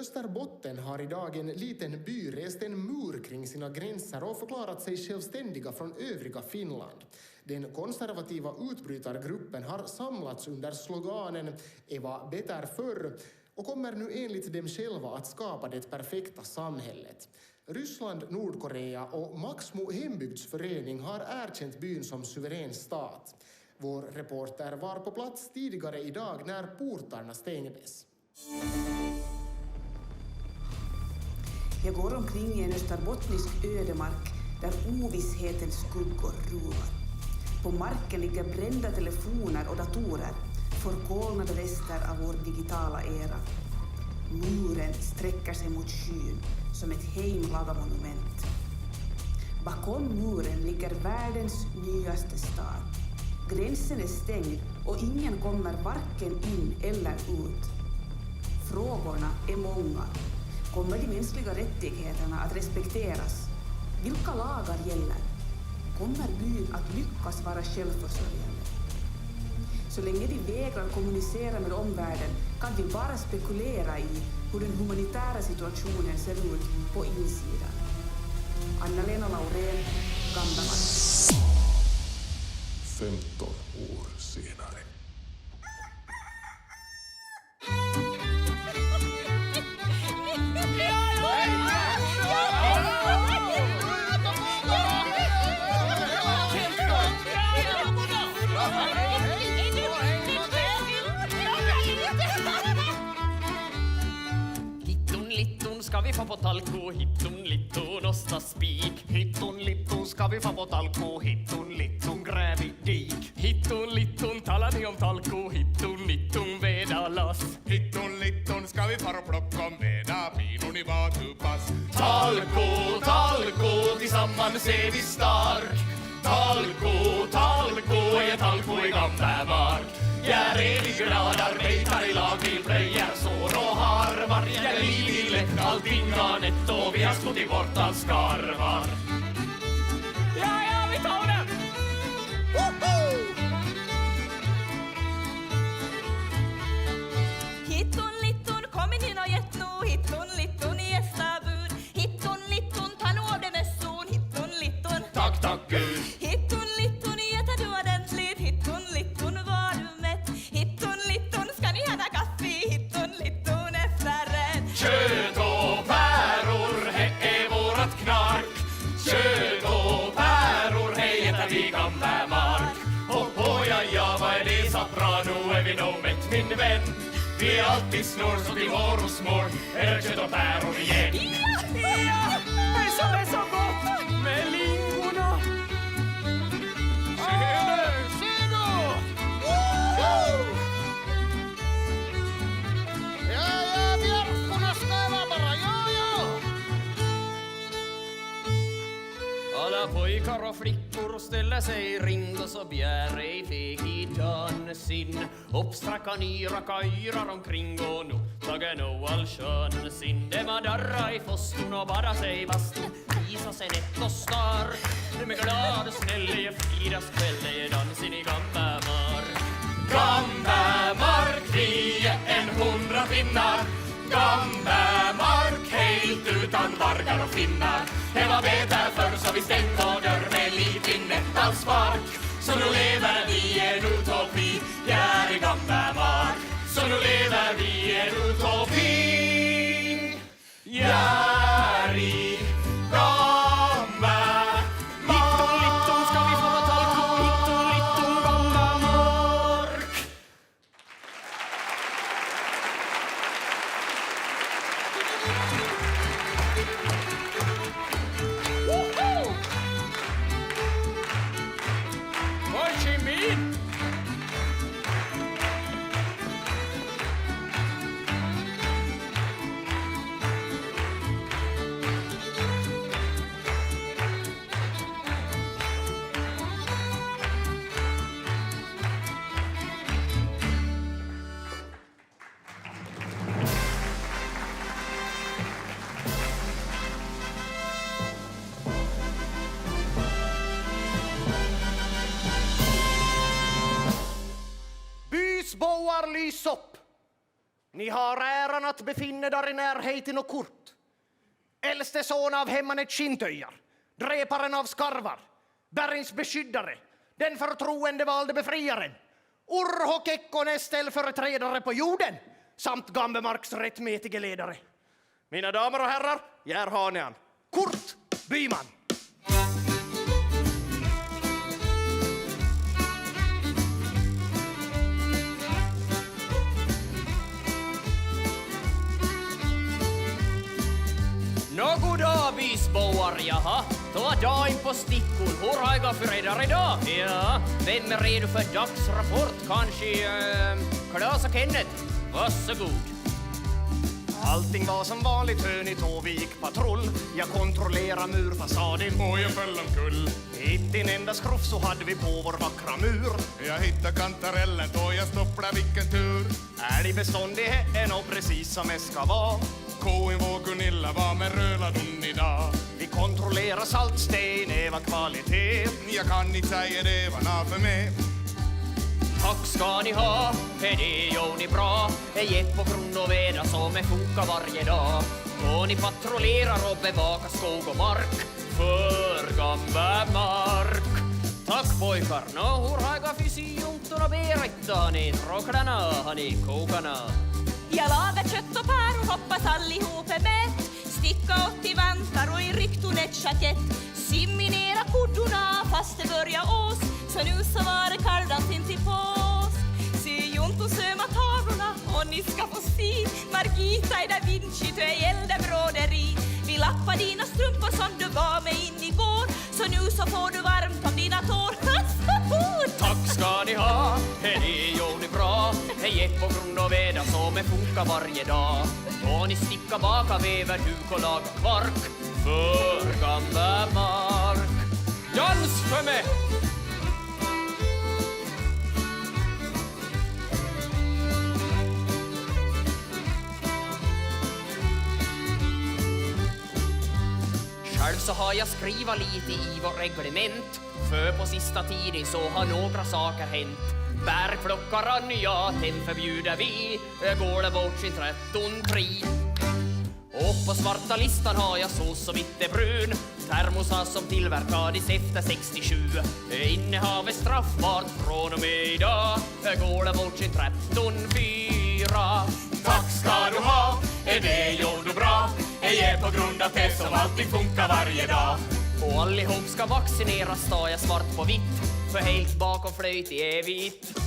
Österbotten har idag en liten by rest en mur kring sina gränser och förklarat sig självständiga från övriga Finland. Den konservativa utbrytargruppen har samlats under sloganen "Eva beter förr" och kommer nu enligt dem själva att skapa det perfekta samhället. Ryssland, Nordkorea och Maxmo hembygdsförening har erkänt byn som suverän stat. Vår reporter var på plats tidigare idag när portarna stängdes. Jag går omkring i en österbottnisk ödemark där ovisshetens skuggor ruvar. På marken ligger brända telefoner och datorer, förkolnade rester av vår digitala era. Muren sträcker sig mot skyn som ett heimlaga monument. Bakom muren ligger världens nyaste stad. Gränsen är stängd och ingen kommer varken in eller ut. Frågorna är många. Kommer de mänskliga rättigheterna att respekteras? Vilka lagar gäller? Kommer byn att lyckas vara självförsörjande? Så länge de vägrar kommunicera med omvärlden kan vi bara spekulera i hur den humanitära situationen ser ut på insidan. Anna-Lena Laurén, Gamdamark. 15 år senare. Ska vi få på talko, hitton litton osta spik. Hitton litton ska vi få på talko, hitton litton gräv i dik. Hitton litton talar ni om talko, hitton litton veda lass. Hitton litton ska vi fara och plocka om veda pinor i vatupass. Talko, talko, tillsammans är vi stark. Talko, talko, är talko i Gamdamark. Gär evig glad, arbetar i lag, vi plöjer sår och harvar. Gär liv lätt, allting har nätt och vi har skott bort all skarvar. Ja, vi tar den! Woho! Hitton litton, kom in och gett nu. Hitton litton i Estavud. Hitton litton, ta nu av det med son. Hitton litton. Tack, tack Gud. Hitton litton, äter du ordentligt. Hitton litton, var du mätt. Hitton litton, ska ni ha kaffe. Hitton litton, efterrätt. Kött och päror, he är vårat knark. Kött och päror, hej äter vi Gamdamark. Hopp, ja, vad är det så bra, nu är vi nog mätt min vän. Vi är alltid snår så till vår och smår, är det kött och päror igen. Ja! Det är så gott med lingorna. Se då! Ja, björkorna ska bara, ja. Alla pojkar och flickor ställer sig i ring och så bjär ej feg i dansin. Uppstracka nyraka yrar omkring och nu tager no all kön sin. Det man darra i fostun och bara sig bastun, visa sig nätt och stark. Det med glad och snäll i firas kväll är dansin i Gamdamark. Gamdamark, vi är 100 finnar. Gamdamark, helt utan vargar och finnar. Det var bättre förr så vi stängt vår dörr med liv i nättalspark. Så nu lever vi i en utopi, här i Gamdamark. Så nu lever vi i en utopi, här i Gamdamark. Litton, litton, ska vi få talko, litton, litton, Gamdamark. Ho Chi Minh! Bysboar lys upp. Ni har äran att befinna där i närheten och kort. Äldste son av hemmanet Kintöjar, dreparen av skarvar, bergens beskyddare, den förtroendevalde befriaren, Urho Kekkonen ställföreträdare på jorden, samt Gambemarks rättmätige ledare. Mina damer och herrar, här har ni han, Kurt Byman. Nå goddag bysboar, jaha. Då var dag in på stickor. Hur har jag för er idag? Ja, vem är redo för dagsrapport? Kanske Klas och Kenneth? Varsågod. Allting var som vanligt, hörni, då vi gick patrull. Jag kontrollerar murfasaden Och jag föll omkull. Inte en enda skruff så hade vi på vår vackra mur. Jag hittade kantarellen då jag stoppade vilken tur. Älgbeståndigheten och precis som det ska vara. Koin vår Gunilla var med röladun idag. Vi kontrollerar saltsten, det var kvalitet. Jag kan inte säga det var nå för mig. Tack ska ni ha, för det gör ni bra. Det är på grund och väder som är funkar varje dag. Och ni patrullerar och bevakar skog och mark för Gambemark. Tack pojkar, nå hur har jag fysionktor och berätta ni tråklarna, har ni kokarna? Jag lagar kött och päror, hoppas allihop är mätt. Sticka 80 vantar och i rykton ett jackett. Simminera kuddorna fast det börjar ås. Så nu så var det kallt in till pås. Sy Jonto söma tavlorna och ni ska få se Margita i Da Vinci, du är eldebråderi. Vi lappar dina strumpor som du var med in igår. Så nu så får du varmt om dina tår. Tack ska ni ha, det gör ni bra. Det är på grund av väder som det funkar varje dag. Och ni stickar baka väverduk och lagar kvark för Gambemark. Dans för mig! Själv så har jag skrivit lite i vårt reglement. För på sista tiden så har några saker hänt. Bärplockaren, ja, den förbjuder vi. Går det bort sin 13-3. Och på svarta listan har jag så som inte brun. Termosar som tillverkades efter 67. Innehav är straffbart från och med idag. Går det bort sin 13-4. Tack ska du ha, det gör du bra. Det är på grund av det som allting funkar varje dag. Och allihop ska vaccineras, står jag svart på vitt. För helt bakom flöjt är vitt.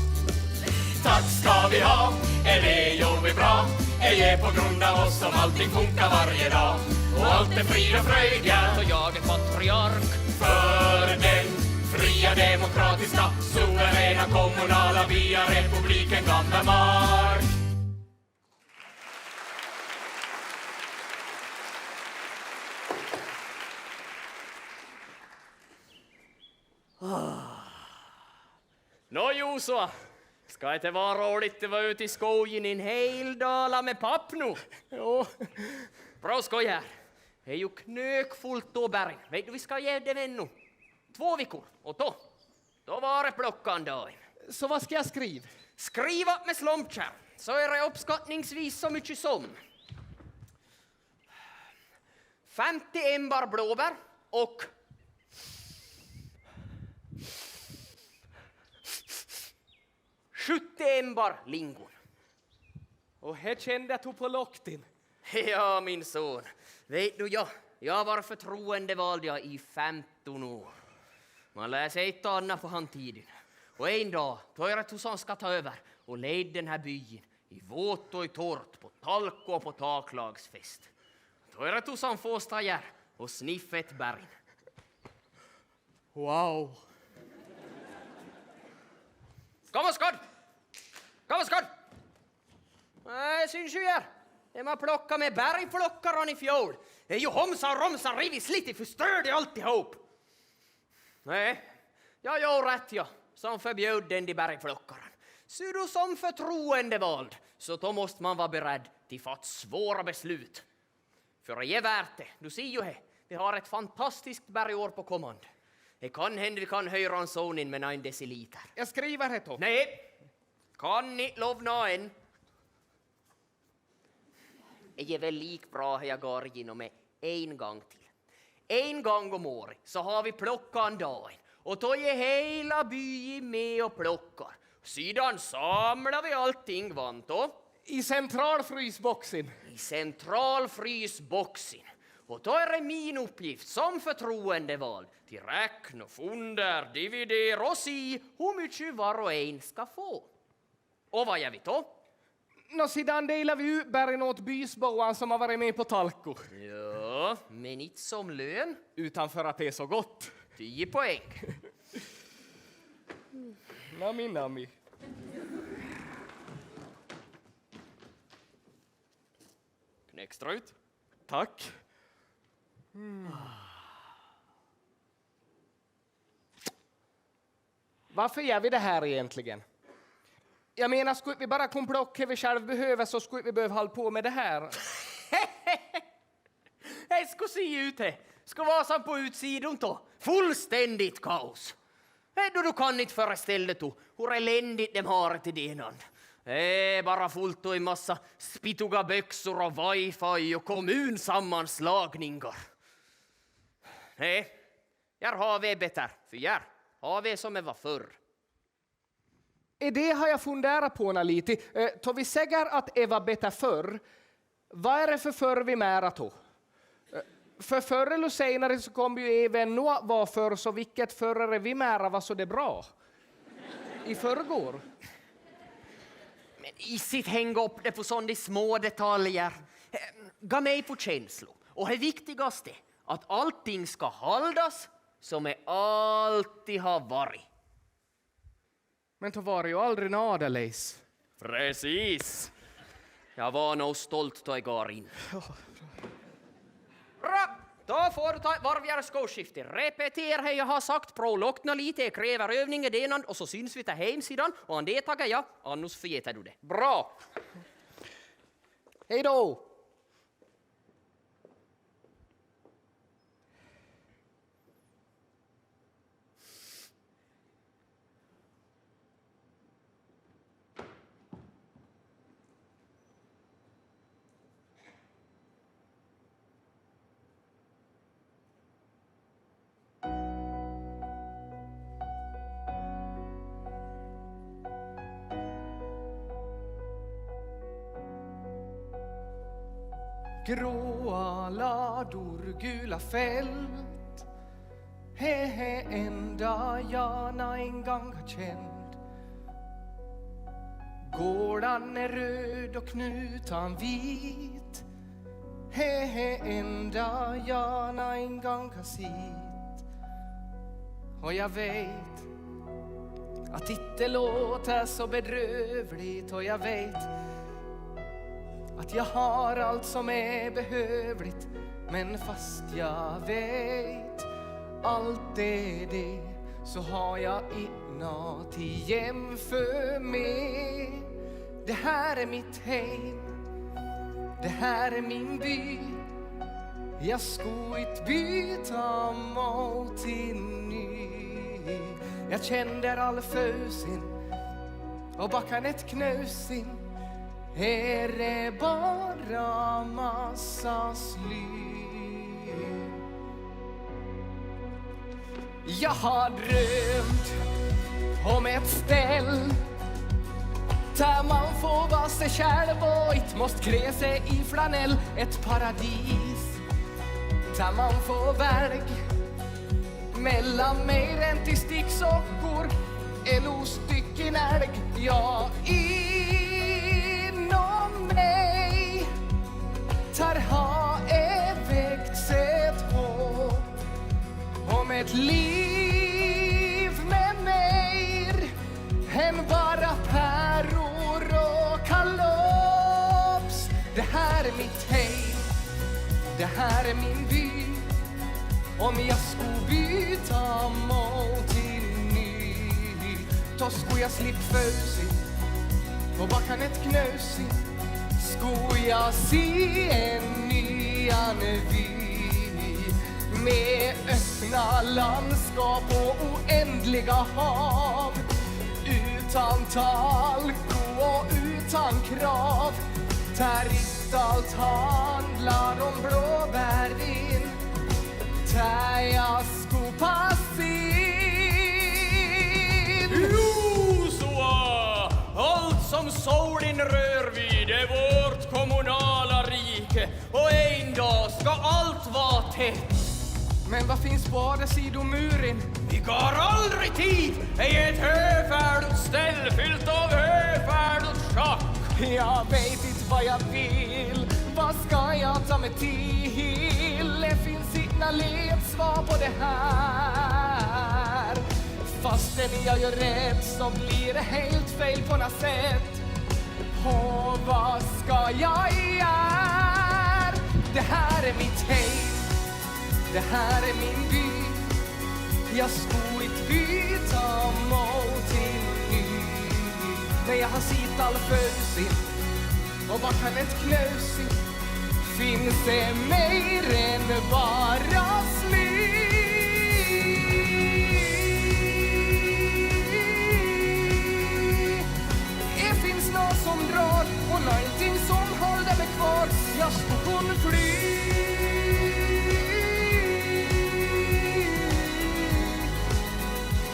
Tack ska vi ha, det gör vi bra. Det är på grund av oss som allting funkar varje dag. Och allt är frid och fröjd, ja. Så jag är patriark För den fria demokratiska suveräna kommunala via republiken Gambemark. Nå jo så, ska inte vara roligt att vara ute i skogen en hel dag med papp nu? Jo. Bra skoj här. Det är ju knökfullt då berg. Vet du, vi ska ge det ännu 2 veckor. Och då var det plockan dagen. Så vad ska jag skriva? Skriva med slompkärn, så är det uppskattningsvis så mycket som 50 embar blåbär och 70 embar lingon. Och här kände jag tog på locktin. Ja, min son. Vet du, jag var förtroendevald i 15 år. Man lär sig ett annat på handtiden. Och en dag, då är det som ska ta över och leda den här byn i våt och i torrt, på talko och på taklagsfest. Då är det som får stajar och sniffa ett berg. Wow. Kom och skåd! Kom och skåd! Nej, syns ju här. Det man plockar med bergplockaren i fjol. Det är ju homsa och romsa rivit slitigt förstörde alltihop. Nej, jag gör rätt, ja. Som förbjöd den i bergplockaren. Så du som förtroendevald, så då måste man vara beredd till fatt svåra beslut. För det är värt det. Du ser ju här, vi har ett fantastiskt bergår på kommand. Det kan hända vi kan höja ransonen med 9 deciliter. Jag skriver det då. Nej, kan ni lovna en? är väl lik bra att jag går igenom med en gång till. En gång om året så har vi plockan dagen. Och då är hela byn med och plockar. Sedan samlar vi allting vant då. I centralfrysboxen. I centralfrysboxen. Och då är det min uppgift som förtroendevald till räkna, funder, dividera och se hur mycket var och en ska få. Och vad gör vi då? Sedan delar vi ut bären åt bysboan som har varit med på talko. Ja, men inte som lön. Utan för att det är så gott. 10 poäng. Nami. Extra ut. Tack. Varför gör vi det här egentligen? Jag menar, skulle vi bara kunna plocka vi själv behöver så skulle vi behöva hålla på med det här. Det ska se ut det. Ska vara som på utsidan då. Fullständigt kaos. Då du kan inte föreställa dig hur eländigt de har till det. Det är bara fullt och en massa spittuga böxor och wifi och kommunsammanslagningar. Nej, jag har vi bättre. För jag har vi som det var förr. Det har jag funderat på lite. Då vi säger att det var bättre förr, vad är det för förr vi mära då? För förr eller senare så kommer ju även nå var förr, så vilket förr vi mära var så det bra. I förrgår. Men i sitt häng upp det på sådana små detaljer. Gå mig på känslor. Och det viktigaste, att allting ska hållas som det alltid har varit. Men då var det ju aldrig nadelejs. Precis. Jag var nog stolt då jag går in. Bra, då får du ta varvigare skoskifte. Repetera det jag har sagt, prolokna lite, jag kräver övning i denan och så syns vi till hemsidan och an det tagar jag, annars förgetar du det. Bra! Hej då! Gråa lador, gula fält. He enda jag en gång har känt. Gårdan är röd och knutan vit. He enda jag en gång har sett. Och jag vet att det låter så bedrövligt. Och jag vet att jag har allt som är behövligt. Men fast jag vet allt det så har jag inget till jämför med. Det här är mitt hem, det här är min by. Jag ska inte byta mot en ny. Jag känner all fösin och bakan ett knösin. Här är bara massa sly. Jag har drömt om ett ställ där man får vara sig själv och inte måste klä sig i flanell. Ett paradis där man får väg mellan mer än till sticksockor eller stycken älg. Ja, inom mig tar ha väckts ett hopp om ett liv med mer än bara päror och kalops. Det här är mitt hem, det här är min by. Om jag skulle byta mot en ny, då skulle jag slippa fösi och bakan ett knösi. Skulle jag se en nyan vy med öppna landskap och oändliga hav. Utan talko och utan krav, där att allt handlar om blåbärvin där jag sko passin. Jo, så allt som solen rör vid är vårt kommunala rike och en dag ska allt vara tätt. Men vad finns på andra sidan muren? Vi går aldrig tid i ett höfärdigt ställ fyllt av höfärdigt schack. Jag vet inte vad jag vill. Vad ska jag ta mig till? Det finns inga ledsvar på det här. Fastän jag gör rätt så blir det helt fel på något sätt. Och vad ska jag göra? Det här är mitt hem. Det här är min by. Jag skulle inte byta mål till ny. När jag har sitt all födelsen. Och vad kan ett knösi? Finns det mer än bara sly? Det finns något som drar och någonting som håller mig kvar. Jag ska kunna fly.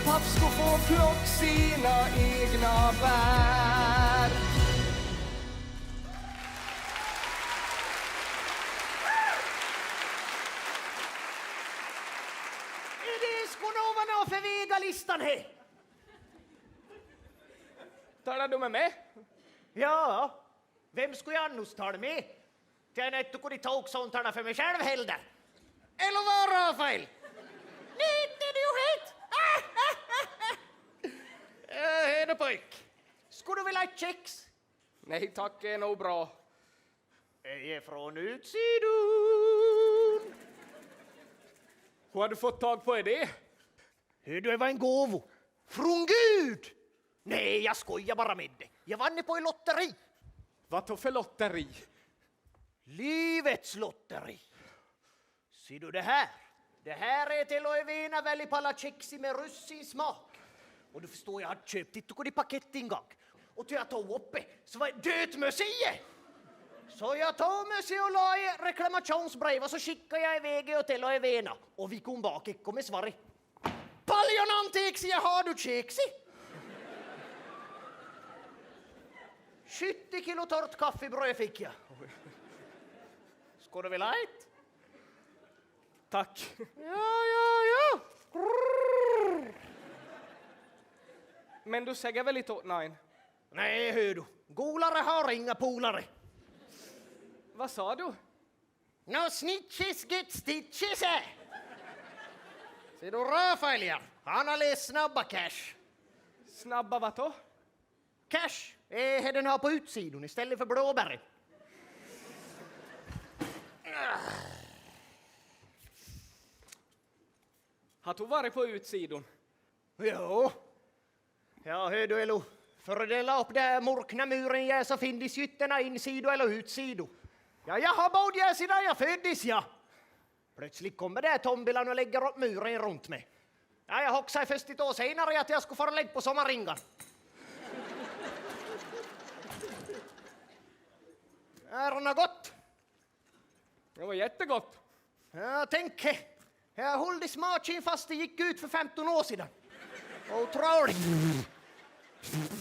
Papp ska få plock sina egna bär. Är det skonovarna för vegalistan här? Talar du med mig? Ja, vem skulle jag annars tala med? Jag är inte kunde ta också sånt här för mig själv heller. Eller vad, Rafael? Nej, det är ju helt. Hej då pojk. Skulle du vilja ha kex? Nej tack, det är nog bra. Jag är från utsidan. Hur har du fått tag på det? Det var en gåvo. Från Gud! Nej, jag skojar bara med dig. Jag vann på en lotteri. Vad då för lotteri? Livets lotteri. Ser du det här? Det här är till att vena väl på alla kexi med russinsmak. Och du förstår, jag har köpt det och det paket en gång. Och till jag tog uppe så var det död museet. Så jag tog museet och la i reklamationsbrev och så skickade jag iväg och till att vena. Och vi kom bak och med svaret. Paljon anteeksi ja har du keksi? 70 kilo torrt kaffebröd fick jag. Ska du väl ha ett? Tack. Ja. Men du säger väl inte åt nej? Nej, hör du. Golare har inga polare. Vad sa du? No snitches get stitches, Ser du Rafael, ja? Han har läst snabba cash. Snabba vad då? Cash är den har på utsidan istället för blåbär. Har du varit på utsidan? Jo. Ja, hör du, Elo. För att dela upp där mörkna muren ja, så finns ytterna insido eller utsido. Ja, jag har både jag sedan jag föddes, ja. Plötsligt kommer det tombilan och lägger upp muren runt mig. Ja, jag hoxade först ett år senare att jag skulle få lägga på sommarringar. Är det något gott? Det var jättegott. Ja, tänk. Jag höll i smaken fast det gick ut för 15 år sedan. Otroligt.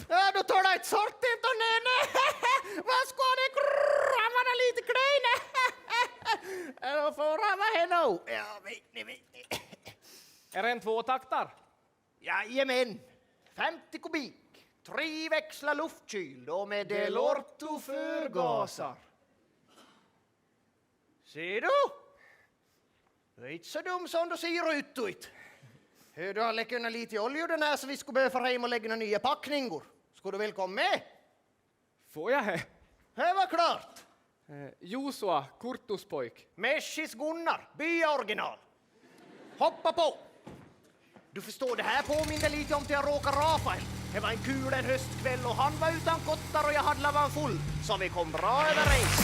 Ja, du tar ett sort inte och nej. Vad ska det grammarna lite kleina? Då får han vara här nu. Ja, vet ni. Är det en tvåtaktar? Jajamän. 50 kubik. 3 växlar luftkyl och med Delorto förgasar. Ser du? Du är inte så dum som du ser ut. Hur du har läckt lite olja den här så vi skulle behöva hem och lägga nya packningar. Ska du väl komma med? Får jag här? Det var klart. Josua, Kurtuspojk. Meshis Gunnar, byoriginal. Hoppa på. Du förstår, det här påminner lite om till jag råkar Rafael. Det var en kul en höstkväll och han var utan kottar och jag hade lavan full. Så vi kom bra överens.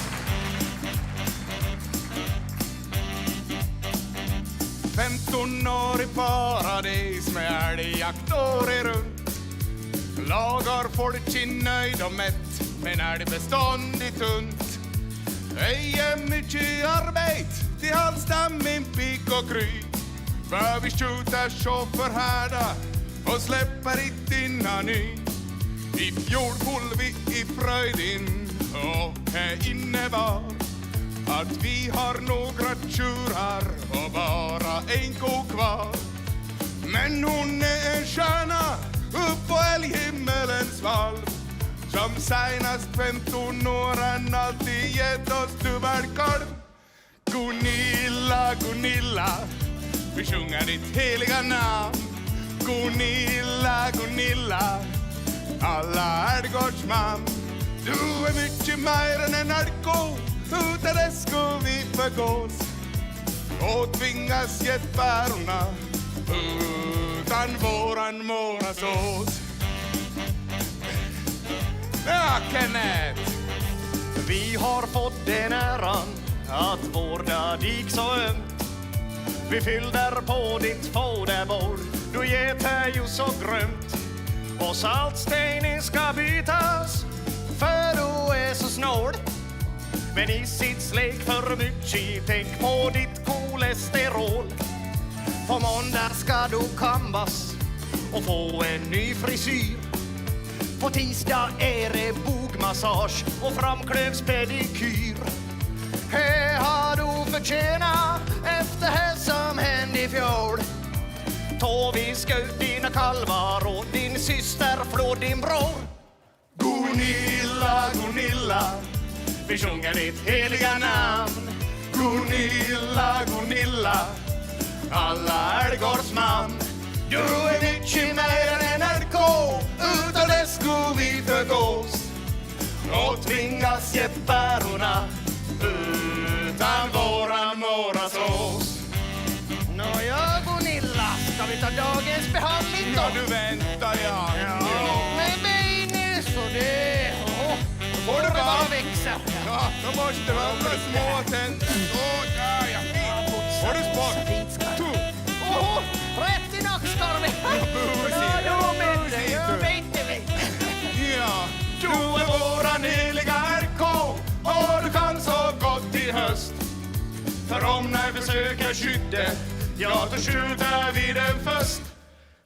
15 år i paradis med älgjakt året runt. Lagar folk nöjd och mätt, men älgbestånd i tunt. Ej är mycket arbete till halstammen pik och kryt. För vi skjuter så förhärda och släpper inte innan ny. I fjol full vi i fröjdin och här innevar att vi har några tjurar och bara en ko kvar. Men hon är en stjärna upp på älghimmelens valv som senast 15 åren alltid gett oss dubbelkolv. Gunilla, Gunilla, vi sjunger ditt heliga namn. Gunilla, Gunilla, alla ärgårdsman. Du är mycket mer än en narko, utan det ska vi förgås och tvingas get bärorna utan våran morasås. Ja, Kenneth! Vi har fått den äran att vårda dig så ömt. Vi fyllder på ditt foderbord, du get här ju så grömt. Och saltsteinen ska bytas, för du är så snål. Men i sitt släck för mycket, tänk på ditt kolesterol. På måndag ska du kambas och få en ny frisyr. På tisdag är det bogmassage och framklövspedikyr. Här har du förtjänat efter det som hände i fjol. Då vi sköt dina kalvar och din syster flår din bror. Gunilla, Gunilla, vi sjunger ditt heliga namn. Gunilla, Gunilla, alla älgårdsman. Du är mycket mer än en narko, utan det ska vi förgås och tvingas ge bärorna utan våran morasås. Nåja, Gunilla, ska vi ta dagens behandling då? Ja, du väntar, ja. Med mig nu så det... Får du bara växa? Ja, då måste vara små tänder. Ja. Får du sport? Rätt i nackskarven! Ja, men det gör vi inte. Ja, du är våran heliga RK och du kan så gott i höst. För om när vi söker skytte, ja då skjuter vi den först.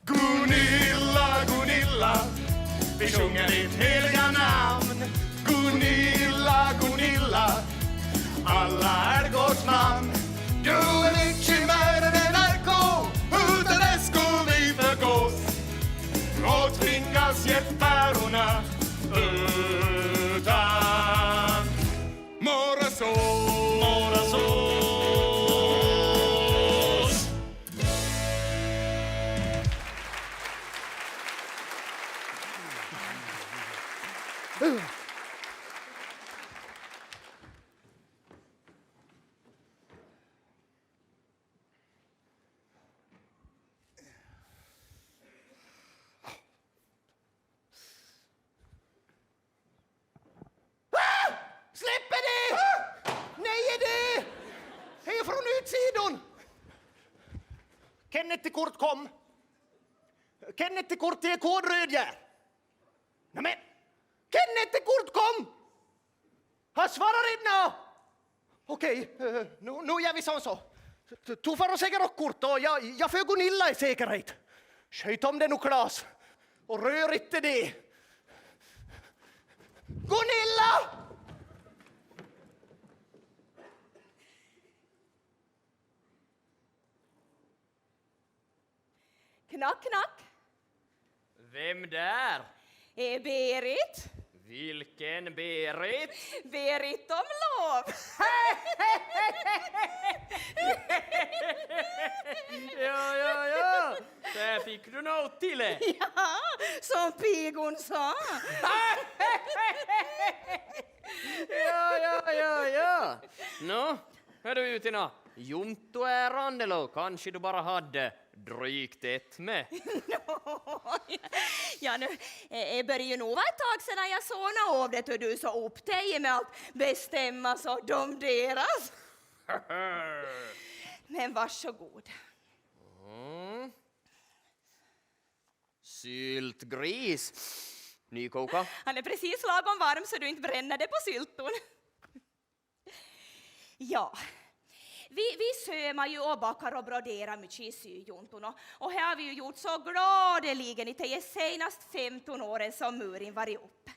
Gunilla, Gunilla, vi sjunger ditt heliga namn. Gunilla, Gunilla, alla ärgårdsman. Du är mycket mer än en RK, utan det ska vi förgås och tvingas ge bärorna utan morasås. Släpper det! Nej, är det! Hej från utsidan! Kenneth till kort kom. Kenneth till kort är kodröd här. Nej men, Kenneth till kort kom! Han svarar inte! Okej, nu gör vi så. Du får säga och kort och jag får Gunilla i säkerhet. Sköt om det nu, Klas. Och rör inte det. Gunilla! Knack, knack. Vem där? Är Berit? Vilken Berit? Berit om lov. Ja. Där fick du något till det. Ja, som pigon sa. Ja. Nå, är du ute i nå? Juntoärande eller kanske du bara hade drygt ett med? Ja, nu börjar ju nog vara ett tag sedan jag såg av det och du så upp dig med att bestämma så domderas. Men varsågod. Syltgris. Nykoka. Han är precis lagom varm så du inte bränner det på sylton. Ja, vi sömar ju och bakar och broderar mycket i syjunton. Och här har vi ju gjort så gladeligen i de senast 15 åren som murin varit upp.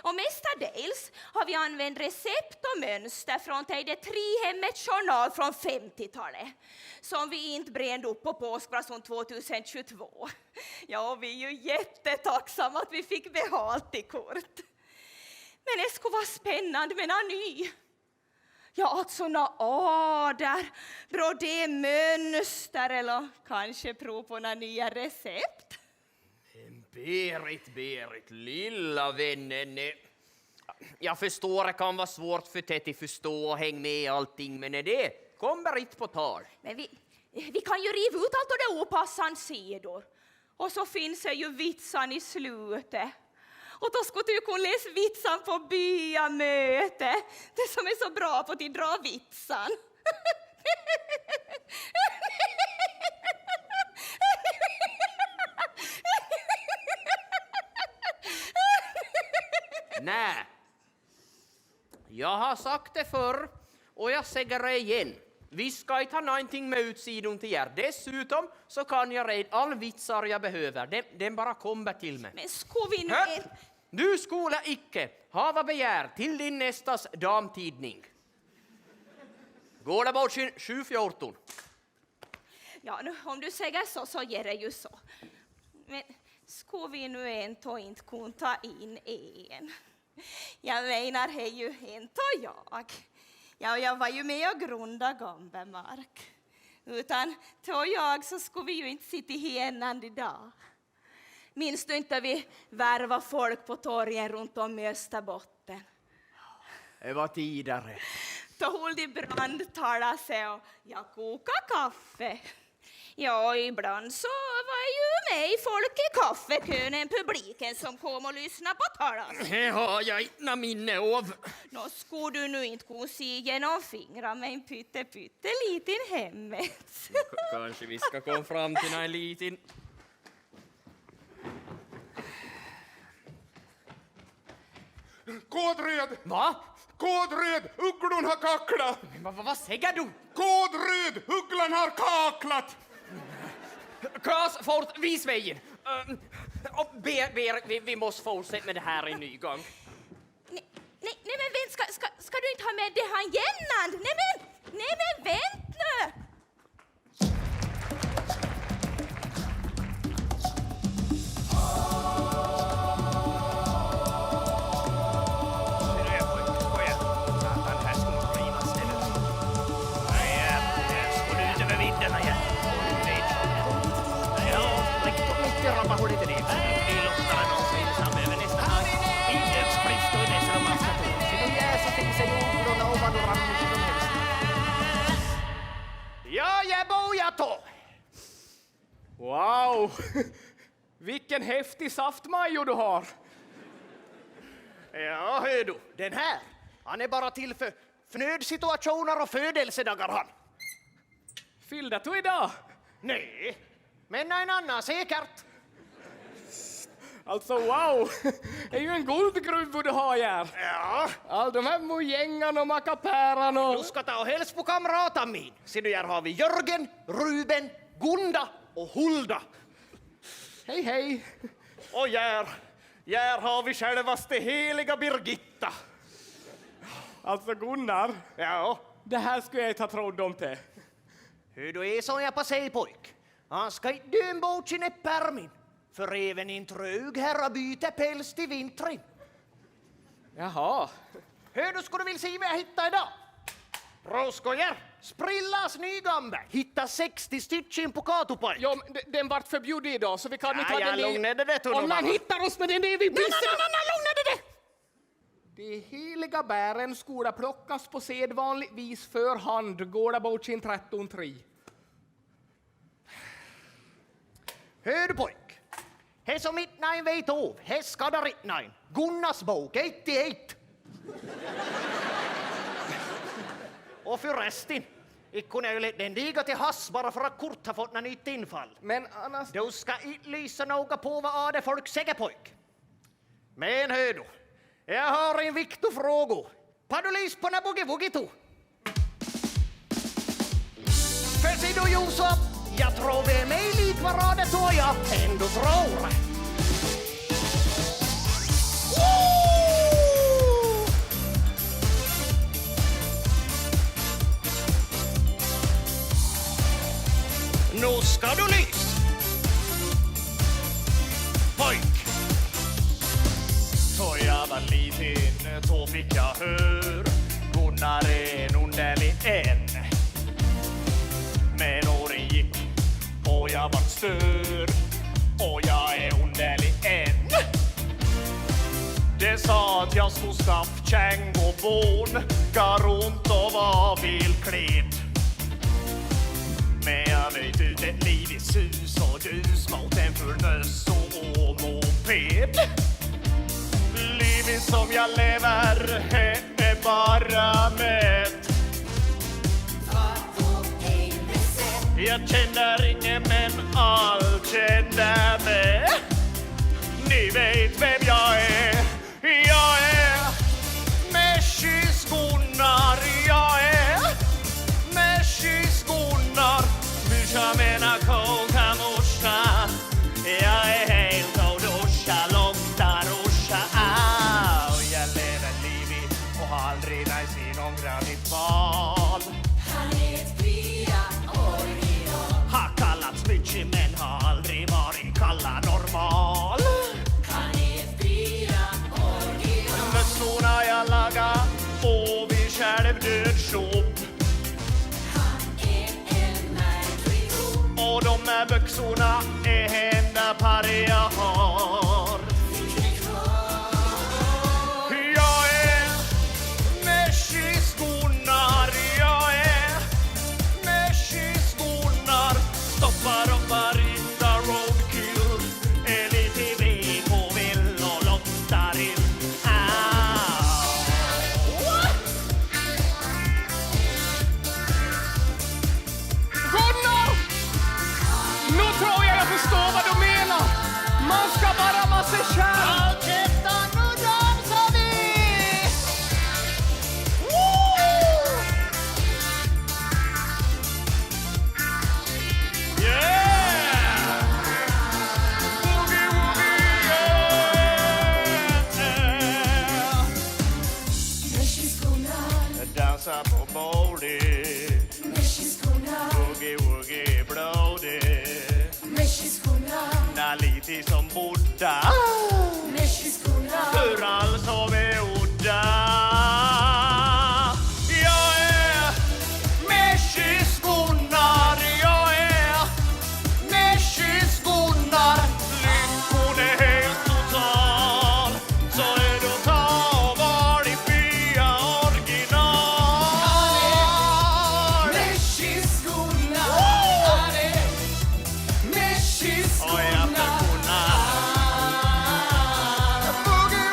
Och mestadels har vi använt recept och mönster från det trihemmets journal från 50-talet. Som vi inte brände upp på påskbrason 2022. Ja, och vi är ju jättetacksamma att vi fick behållt i kort. Men det skulle vara spännande med något ny. Ja, alltså några ader, brodemönster eller kanske prov på några nya recept. Berit, lilla vännen. Jag förstår det kan vara svårt för dig att förstå och hänga med i allting, men det kommer inte på tal. Men vi kan ju riva ut allt och det opassande sidor. Och så finns det ju vitsan i slutet. Och då skulle du kunna läsa vitsan på byamöte. Det som är så bra på att dra vitsan. Nej. Jag har sagt det förr och jag säger det igen. Vi ska inte ha någonting med utsidan till er. Dessutom så kan jag redan all vitsar jag behöver. Den bara kommer till mig. Men skulle vi nu... Du skulle icke hava begär till din nästas damtidning. Går det bort 7:14? Ja, nu, om du säger så ger det ju så. Men skulle vi nu ändå inte kunna ta in en? Jag menar, det är ju inte jag. Ja, jag var ju med och grunda Gambemark. Utan till jag så skulle vi ju inte sitta i hänande idag. Minns du inte vi värva folk på torgen runt om i Österbotten? Det var tidigare. Då höll de brandtala sig och jag kokade kaffe. Ja, ibland så var ju med folk i kaffekön, publiken som kom och lyssnade på talas. Det har jag inte minne av. Nå skulle du nu inte kunna se genom fingrarna med en pytteliten hemmet. Kanske vi ska komma fram till en liten... Kodröd! Va? Kodröd! Ugglon har kacklat! Men vad säger du? Kodröd! Ugglan har kaklat! Klas, fort, vis vägen. Vi måste fortsätta med det här i ny gång. Nej, men vänt, ska du inte ha med det här jämnand? Nej men vänt nu! Ja, jag bojar då. Wow! Vilken häftig saftmajo du har. Ja, hör du, den här, han är bara till för nödsituationer och födelsedagar han. Fyllda du idag? Nej, men en annan säkert. Alltså wow! Det är ju en guldgruva du har här. Ja, All de här mojängarna och mackapäran du och... ska ta och hälsa på kamraten min. Se nu, här har vi Jörgen, Ruben, Gunda och Hulda. Hej hej! Och här har vi självaste heliga Birgitta. Alltså Gunnar, Ja, det här skulle jag inte ha trott om till. hur du är som jag på sig pojk. Han ska inte döma bort sin pärmin. För även en trög herra byter päls till vintern. Jaha. Hur du skulle vilja se vad jag hittade idag? Roskojer, Sprillas nygambe. Hitta 60 stycken på katupaj. Ja, den vart förbjuden idag så vi kan inte ha den i... lugnade det Om man hittar oss med den är vi brister. lugnade det! De heliga bären skola plockas på sedvanlig vis för hand. Går det bort sin 13-3. Hör du pojk? He som mitt näin vet av, he skadar inte näin. Gunnas bok, 88. Och förresten, ikku ne den diga till hass bara för att Kurt har fått något nytt infall. Men annars... Du ska inte lysa några på vad ade folk säger pojk. Men hör du, jag har en viktig fråga. Har du lys på när boogie-woogie? För ser du Josef, jag tror vi är mig lik vad det tror jag ändå tror. Nu ska du lys. Pojk. Då jag var liten, då fick jag hör Gunnar är en underlig en. Men åren gick och jag var störd och jag är underlig än. Det sa att jag skulle skaffa käng och bon, gå runt och var vilklädd. Men jag vet ut ett liv i sus och dus mot en full möss och moped. Livet som jag lever är bara mätt. Jag känner ingen men allt känner mig. Ni vet vem jag är. Jag är Meshis Gunnar. Jag är Meshis Gunnar. Myscha mena koka morsa. Jag är helt och duscha, långta ruscha. Jag lever livet och har aldrig någonsin ångrat mitt val. Han är ett fria original. Har kallats mycket men har aldrig varit kallad normal. Han är ett fria original. Mössorna jag lagar och vi själv dödsjobb. Han är en märklig ro. Och de här byxorna är enda par jag har. Jag är Meshis Gunnar. Jag är Meshis Gunnar. Stoppar upp varenda roadkill. Är lite vek och vill och lottar in. Gunnar! Nu tror jag förstår vad du menar. Man ska bara vara sig själv. Allt käftan, nu dansar vi! Yeah! Boogie woogie, yeah! Meshis Gunnar. Dansa på bordet. Meshis Gunnar. Boogie woogie blodigt. Meshis Gunnar. När lite som Buddha. Meshis Gunnar. För allt som är udda. Jag är Meshis Gunnar. Jag är Meshis Gunnar. Lyckon är helt total. Så är du ta och var ditt fria original. Meshis Gunnar. Han är Meshis Och jag förkunnar. Boogie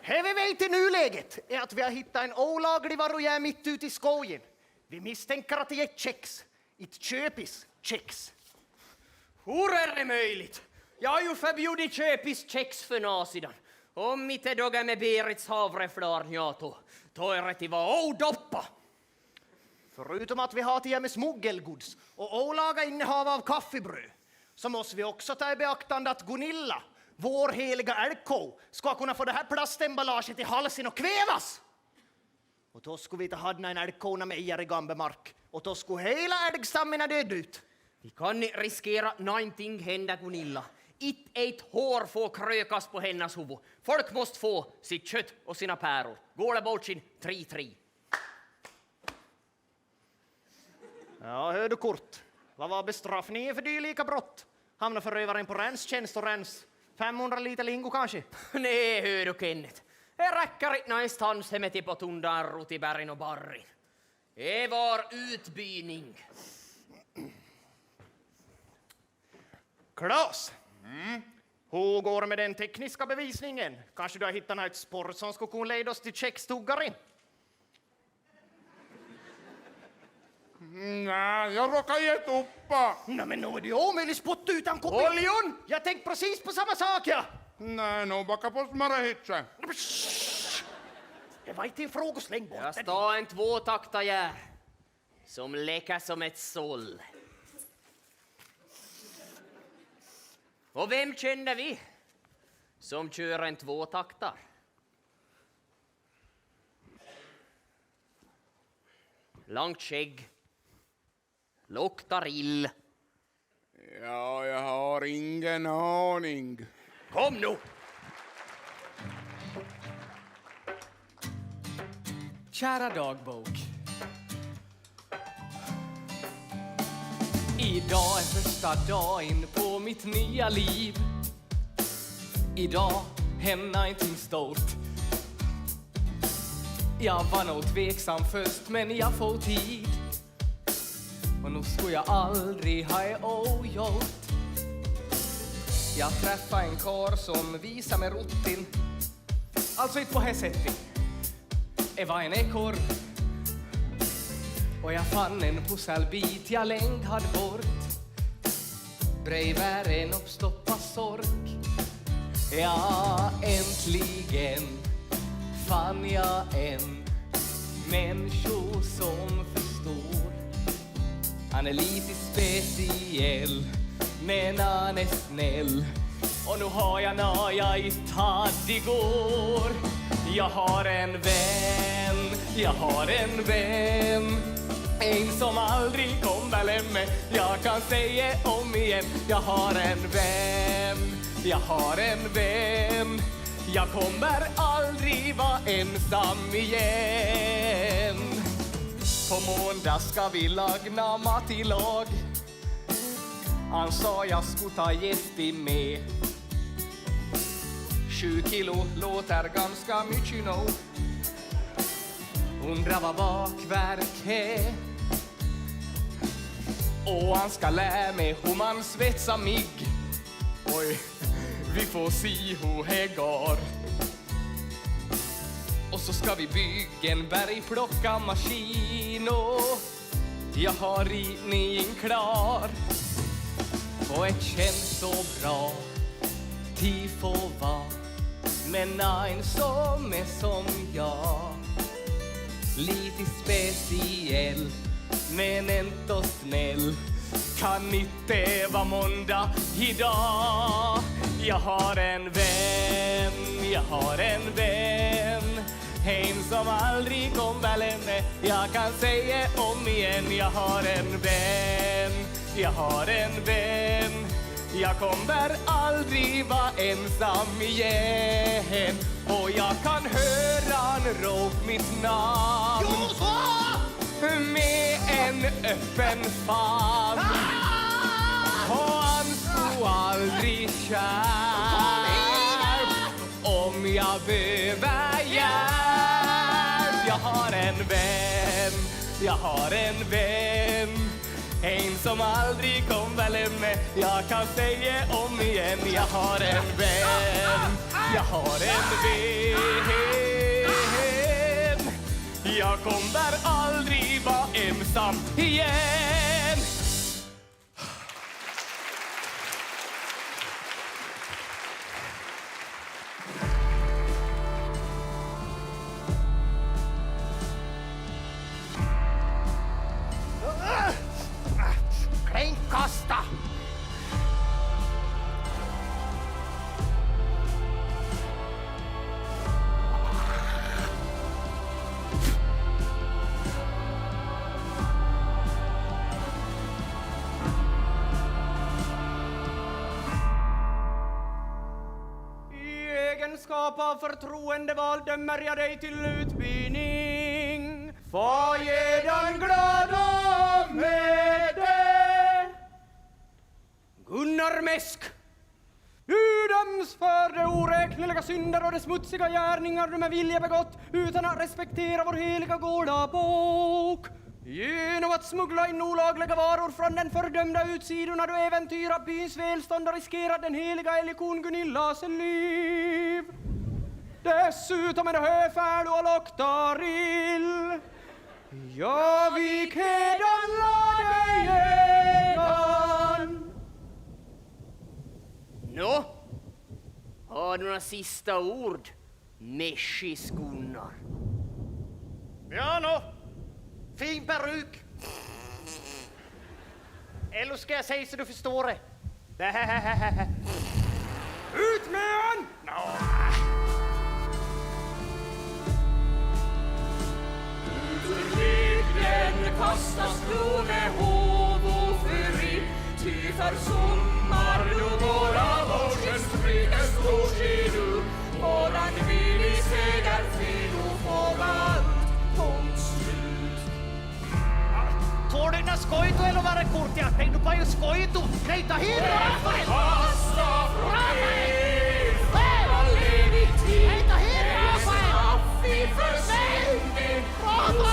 Det vi vet i nuläget är att vi har hittat en olaglig varroa mitt ute i skogen. Vi misstänker att det är kex. Ett köpis kex. Hur är det möjligt? Jag har ju förbjudit köpis kex för nasidan. Om inte dagar med Berits havreflarn, ja då är det till vad odoppa. Förutom att vi har till med smuggelgods och olaga innehav av kaffebröd, så måste vi också ta i beaktande att Gunilla, vår heliga älgko, ska kunna få det här plastemballaget i halsen och kvävas. Och då skulle vi ta hadna en älgkona med i Gambemark. Och då skulle hela älgstammen död ut. Vi kan riskera någonting hända Gunilla. Ett hår får krökas på hennes huvud. Folk måste få sitt kött och sina päror. Gålebolchin 3-3. Ja, hör du kort. Vad var bestraffningen för dylika brott? Hamnar förövaren på ränstjänst och räns 500 liter lingo kanske? Nej, hör du Kenneth. Det räcker inte någonstans hemma till på tundan, Rutibergen och Barrin. Det var utbyning. Klas! Hur går det med den tekniska bevisningen? Kanske du har hittat något spår som skulle kunna leda oss till checkstuggaren? Nej, jag råkar ge tuppa. Nej, men nu är det omöjligt spotta utan kopi. Oljon! Jag tänkte precis på samma sak, ja! Nej, no baka på smarahitse. Det var inte en frågesläng bort. Jag står en tvåtaktajär som läcker som ett såll. Och vem känner vi som kör en tvåtaktar? Långt skägg. Luktar ill. Ja, jag har ingen aning. Kom nu! Kära dagbok. Idag är första dagen på mitt nya liv. Idag händer någonting stort. Jag var nog tveksam först, men jag får tid. Och nu skulle jag aldrig ha ogjort. Jag träffade en kar som visade mig rutin. Alltså inte på här sättet. Det var en ekorr. Och jag fann en pusselbit jag länge hade bort. Bredvid en uppstoppad sork. Ja, äntligen fann jag en människa som förstår. Han är lite speciell, men han är snäll. Och nu har jag när jag inte hade igår. Jag har en vän, jag har en vän. En som aldrig kommer lämna. Jag kan säga om igen. Jag har en vän, jag har en vän. Jag kommer aldrig vara ensam igen. På måndag ska vi lagna mat i lag. Han sa jag skulle ta gästi med. 7 kilo låter ganska mycket nog. Undrar vad bakverk är. Och han ska lära mig hur man svetsar mig. Oj, vi får se hur det går. Och så ska vi bygga en bergplockarmaskin. Och jag har ritningen klar. Och det känns så bra. De får vara. Men en som är som jag. Lite speciell, men inte snäll. Kan inte vara måndag idag. Jag har en vän, jag har en vän. En som aldrig kommer lämna. Jag kan säga om igen. Jag har en vän, jag har en vän. Jag kommer aldrig vara ensam igen. Och jag kan höra han rop mitt namn. Med en öppen famn. Och han stod aldrig kär. Om jag behöver hjälp. Jag har en vän, jag har en vän. En som aldrig kommer lämna. Jag kan säga om igen. Jag har en vän, jag har en vän. Jag kommer aldrig var ensam igen. Kasta! I egenskap av förtroendevald dömer jag dig till utbildning. Få ge den glada med det. Gunnar Mäsk, du döms för de oräkneliga synder och de smutsiga gärningar du med vilja begått utan att respektera vår heliga gårdabok. Genom att smuggla in olagliga varor från den fördömda utsidorna du äventyrat byns välstånd och riskerat den heliga älgkon Gunillas liv. Dessutom är det höfärd och loktarill. Jag vik hedan lade genan. Nå, har du några sista ord, Meschis Gunnar? Ja, nå. Fin peruk. Eller ska jag säga så du förstår det? Ut med han! Bygden kastas blå med hov och fury, ty försommar du våra vårsens rikes årskedu. Våran villig seger fido fåga ut, punkt slut. Tror du inte skojtu eller var det kort? Jag tänkte på ju skojtu. Nej, ta hit! Kasta från er, all evighet. Nej, ta hit! Straff i försändning, och så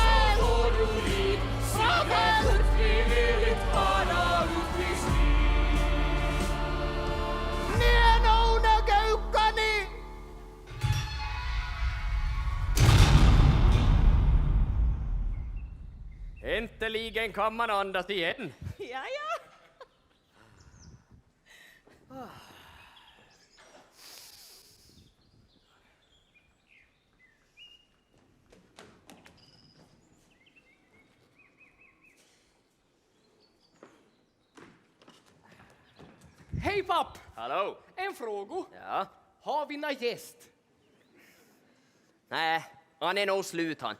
får du vid. Sidan frivilligt hana ut i strid. Nienouna keukkani! Äntligen kan man andas igen. Ja, ja. Hej papp! Hallå? En fråga. Ja? Har vi någon gäst? Nej, han är nog slut han.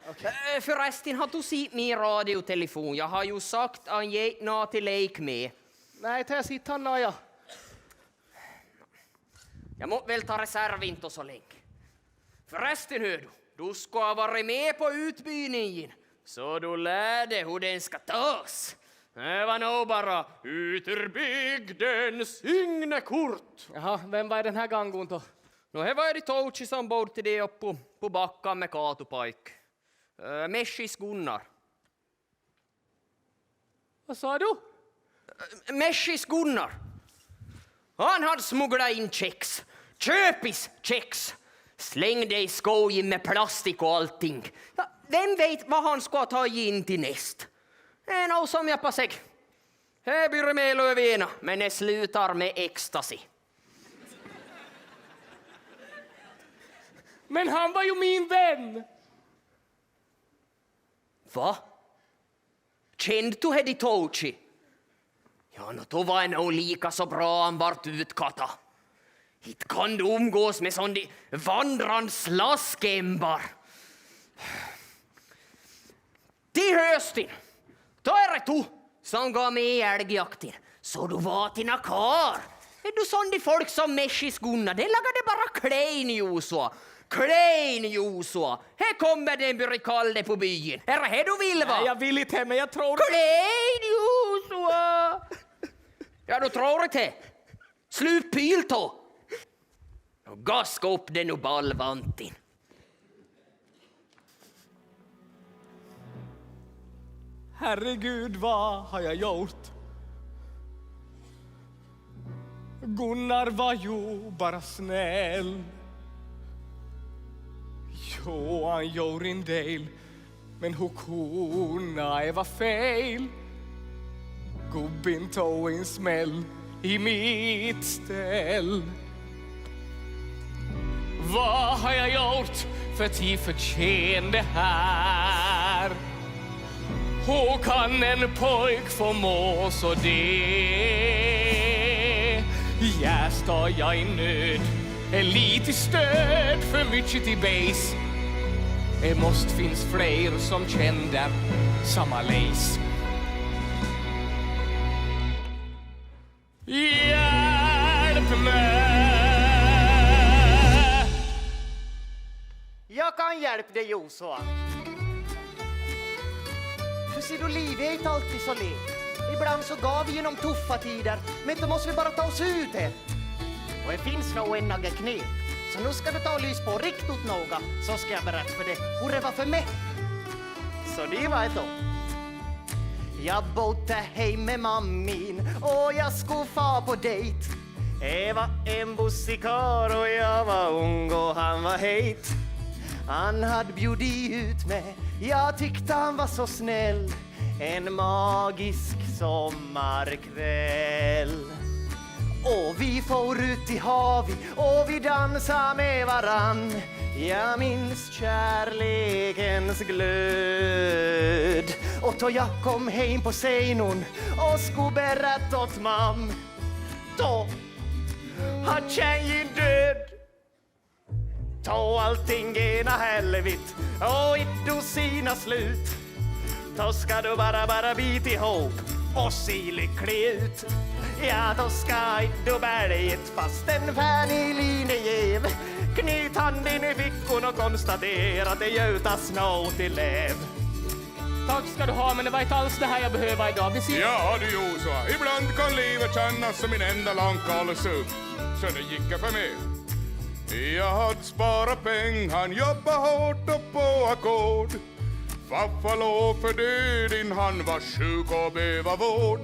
Förresten, har du sett min radiotelefon? Jag har ju sagt att han gick nå till lek med. Nej, ta sitt han ja. Jag måste väl ta reservinto så länge. Förresten hör du ska ha varit med på utbildningen. Så du lärde hur den ska tas. Det var nog bara ut ur bygdens signekort. Jaha, vem var den här gången då? Nå, det var det Touchi som bor till det upp på backen med Katupajk. Meschis Gunnar. Vad sa du? Meschis Gunnar. Han hade smugglat in kex. Köpis kex. Slängde i skogen med plastik och allting. Ja, vem vet vad han ska ta in till näst? Det är nog som jag på sig. Det börjar med lövena, men det slutar med ecstasy. Men han var ju min vän! Va? Kände du Hedi Touchi? Ja, då var han nog lika så bra han vart utkatta. Hit kan du umgås med sån vandrande slaskembar. Till hösten, då är det du som går med i älgjakten. Så du var till nakar. Är du sån folk som Meschis Gunnar, det lagade bara kleinjusua. Kleinjusua. Här kommer den byrkalde på byn. Är det här du vill va? Nej, jag vill inte, men jag tror... Kleinjusua. Ja, du tror inte. Slut pilto. Och gaska upp den och ballvantin. Herregud, vad har jag gjort? Gunnar var ju bara snäll. Jo, han gjorde en del Men hur kunna var fel? Gubben tog en smäll i mitt ställ. Vad har jag gjort för att förtjäna det här? Hur kan en pojk få må så det? Jag står jag i nöd, är lite stöd för mycket till base. Det måste finns fler som känner samma läs. Hjälp mig! Jag kan hjälpa dig, Josua. För ser du, livet är inte alltid så lätt. Ibland så gav vi genom tuffa tider, men då måste vi bara ta oss ut här. Och det finns nog en nagge knep. Så nu ska du ta och lys på riktigt noga, så ska jag berätta för dig hur det var för mig. Så det var det då. Jag bodde hem med mammin och jag skulle få på dejt. Det var en bussikar och jag var ung och han var het. Han hade bjudit ut mig, jag tyckte han var så snäll. En magisk sommarkväll. Och vi får ut i havet och vi dansar med varann. Jag minns kärlekens glöd. Och då jag kom hem på scenen och skulle berätta åt mam, då han tjejen död. Ta allting ena helvit och inte sina slut. Då ska du bara bita ihop och se lycklig ut. Ja, då ska inte berget fast en färdig linjejev. Knyt handen i fickan och konstatera att det gjutas nå till lev. Tack ska du ha, men det var inte alls det här jag behöver idag. Vi ser... Ja du Josua, ibland kan livet kännas som min enda långkalesug. Så det gick jag för mig. Jag hade sparat pengar, han jobbade hårt och på ackord. Faffa låg för döden, han var sjuk och behöva vård.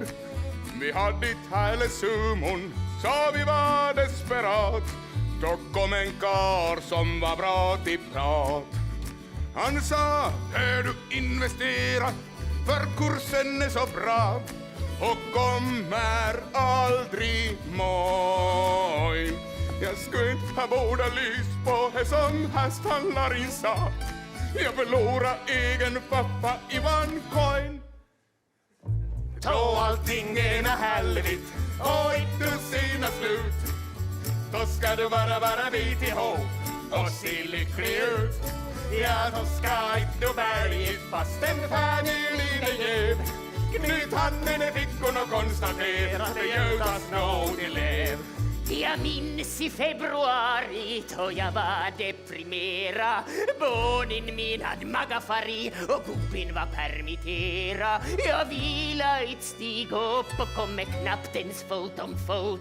Vi hade ett härligt sumon, så vi var desperat. Då kom en kar som var bra till prat. Han sa, hör du investera, för kursen är så bra och kommer aldrig mojn. Jag skulle inte ha båda lys på det som hästhandlaren sa. Jag förlorar egen pappa i one coin. Ta allting ena helvit och inte sina slut. Då ska du bara bita ihop och se lycklig ut. Ja, då ska inte berget fast en familjejev. Knyt handen i fickan och konstatera att det gjutas nå till lev. Jag minns i februari då jag var deprimerad. Barnen min hade magafari och gubben var permittera. Jag vila ett stig upp och kom med knappt ens fot om fot.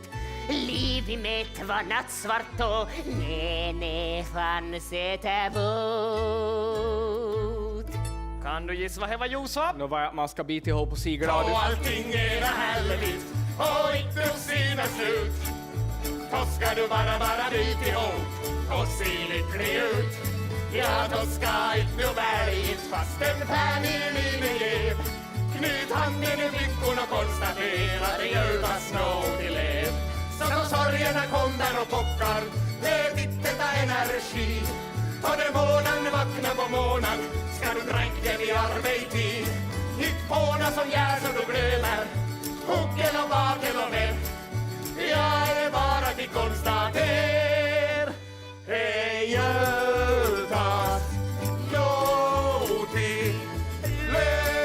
Livet mitt var nattsvart och nej fanns ett bot. Kan du gissa vad det var, Josua? Nu var man ska bita ihop och se glad ut. Och allting är det helvit och inte sina slut. Då ska du bara bita ihop och se lycklig ut. Ja, då ska inte berget fast en familjejev. Knyt handen i fickan och konstatera att det gjutas nå till lev. Så då sorgerna kommer och pockar, det vitteta energi. Och när månaden vaknar på månaden ska du dränka vid arbetstid. Hitt påna som gär så du glömmer, huggen och baken och med. Jag är bara till konstater, hej gjutas nå till lev.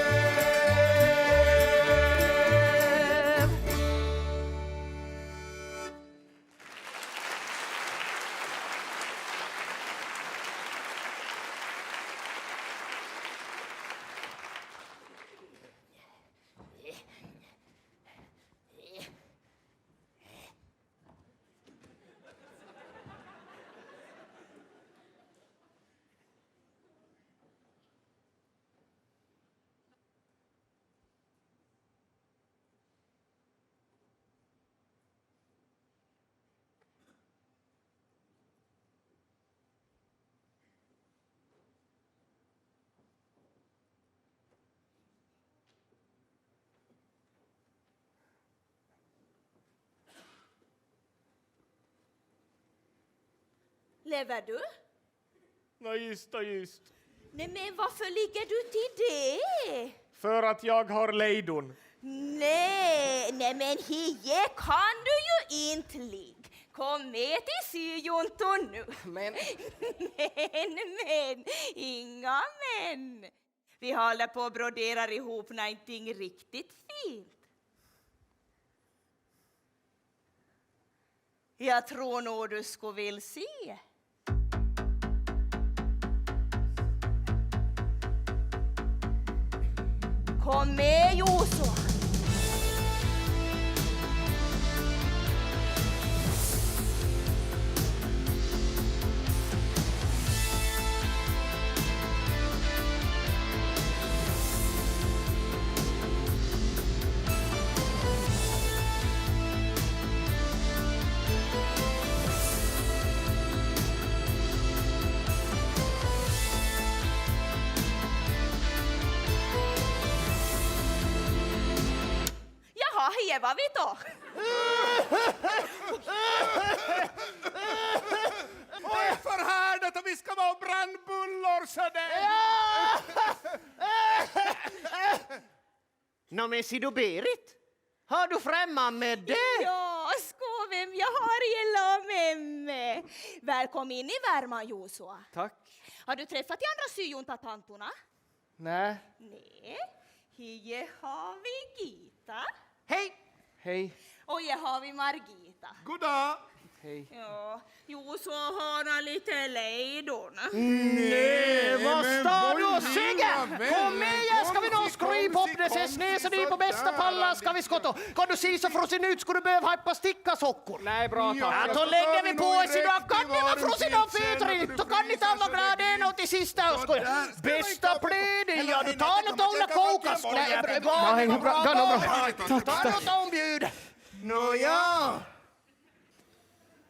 Lever du? Nej, just. Nej, men varför ligger du till det? För att jag har lejdon. Nej, men hie kan du ju inte ligga. Kom med till syjunton nu. Men... men, inga men. Vi håller på och broderar ihop någonting riktigt fint. Jag tror nog du skulle vilja se. Kom med, Josua. Vad vi då? Oj, förhärdat och vi ska vara brandbullor sådär. Nå men ser du Berit? Har du främman med det? Ja, skåvem, jag har hela med mig. Välkommen in i värman, Josua. Tack. Har du träffat de andra syjuntatantorna? Nej. Nej. Här har vi Gita. Hej! Hej. Och här har vi Margita. Goddag. Hej. Ja, Josua har lite lejdon. Nej, vad står du och säger? Kom igen, ska vi nog skrypa upp det ses näsen i på bästa pallar ska vi skotto. Kan du se så frusin ut skulle du behöva ha ett par stickasockor? Nej, bra tack. Ja, då lägger vi på oss idag. Kan ni vara frusin och fytrig? Då kan ni ta vara glada en och till sista och skoja. Bästa pläden, ja du tar något om det kokas. Nej, bra. Ta något om bjud. Nåja.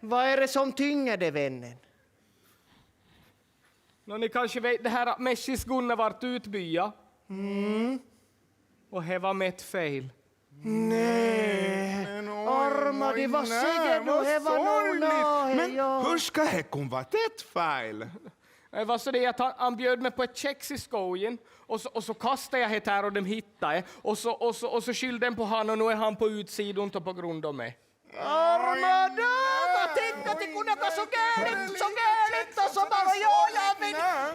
Vad är det som tynger det, vännen? Ni kanske vet det här att Messis Gunnar vart utbya. Och det var mitt fel. Nej. Armadi, vad säger du? Det var nog. Men hur ska det kunna vara ett fel? Det var så det att han bjöd mig på ett kex i skogen och så kastade jag det här och de hittade och så skyllde den på han och nu är han på utsidan på grund av mig. Armada, vad tänkte att det kunde vara så gärligt och så bara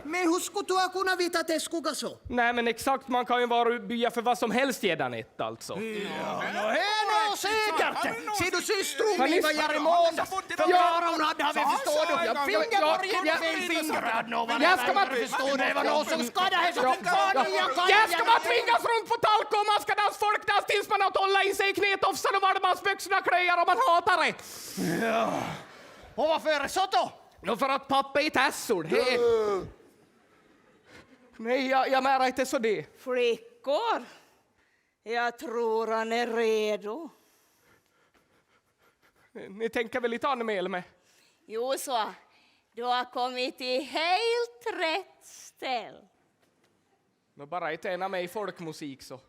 men hur skulle du kunna veta att det skulle så? Nej men exakt, man kan ju vara bya för vad som helst gedan ett alltså. Ja, det är nog säkert. Ser du systrun min vad jag i måndag? Förklara hon hade vi förstår du. Jag fingerborgen. Jag ska bara förstå det var någon som skadade så. Jag ska bara tvingas runt på talko och man ska dans folkdans tills man har hålla in sig i knetofsan och vardagsbyxorna klöjar och man hatar det. Ja. Och varför är det så då? Nå för att pappa är tassor. Nej, jag menar inte så det. Flickor, jag tror han är redo. Ni tänker väl lite anmäla mig? Josua, du har kommit till helt rätt ställ. Nå bara inte en av mig folkmusik så.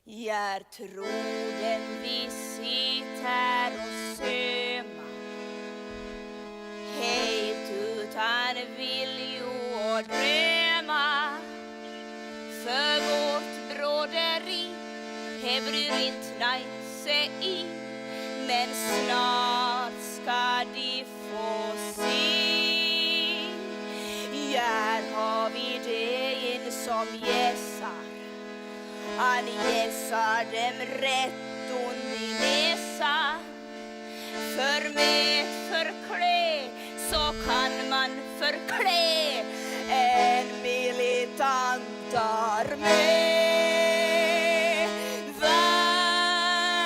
Gertruden vi sitter och sömar helt utan vilja och drömmar. För vårt broderi he bryr inte nej sig i, men snart ska de få se. Här har vi det en som gässar. Han gässar dem rätt und i näsa. För med ett förklä så kan man förklä en militant armé.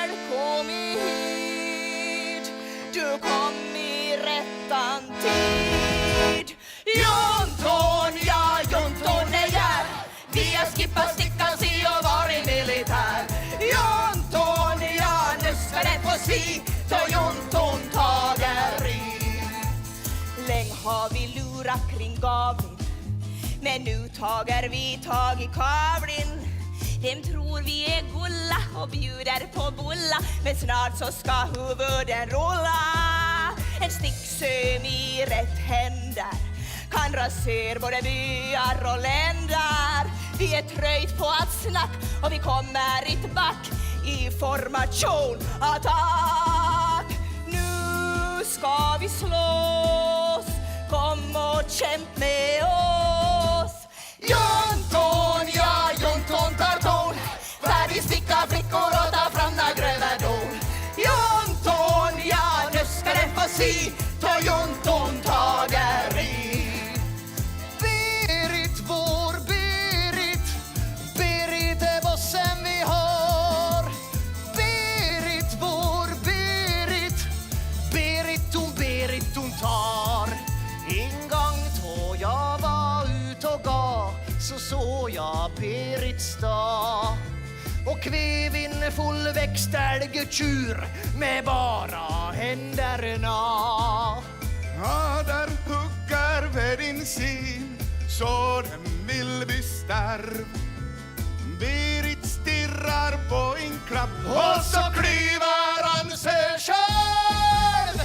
Välkommen hit, du kom i rättan tid. Jonton, ja Jonton är här. Vi har skippat stickan si och varit militär. Jonton, ja nu ska det få si, så Jonton tager i. Länge har vi lurat kring gaveln, men nu tager vi tag i kavlin. Dem tror vi är gulla och bjuder på bulla, men snart så ska huvuden rulla. En sticksöm i rätt händer kan rasera både byar och länder. Vi är tröjt på att snack och vi kommer inte back i formation attack. Nu ska vi slåss, kom och kämp med oss. Jonton, ja, Jonton tar ton. Färdig sticka flickor och ta fram när gröna don. Jonton, ja, nu ska den få se. Ta Jonton tager i. Berit, vår Berit. Berit är bossen vi har. Berit, vår Berit. Berit hon tar. En gång då jag var ut och ga, så såg jag Berits dag. Och kvevin fullväxt älgetjur med bara händerna. Ja, där hugger värdin sin så den vill bli starv. Berit stirrar på en klapp och så klyver han sig själv.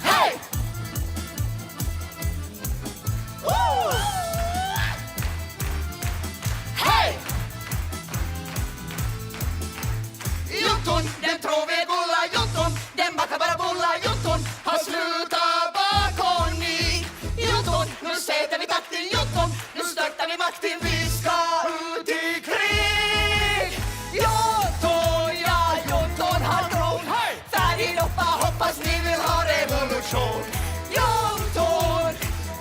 Hej! Hej! Jonton, den tror vi gulla Jonton. Den bakar bara bulla Jonton. Har slutat bakom ni. Jonton, nu sätter vi takten Jonton. Nu störtar vi makten, vi ska ut i krig. Jonton, ja, Jonton har tron. Färdig hoppa, hoppas ni vill ha revolution. Jonton,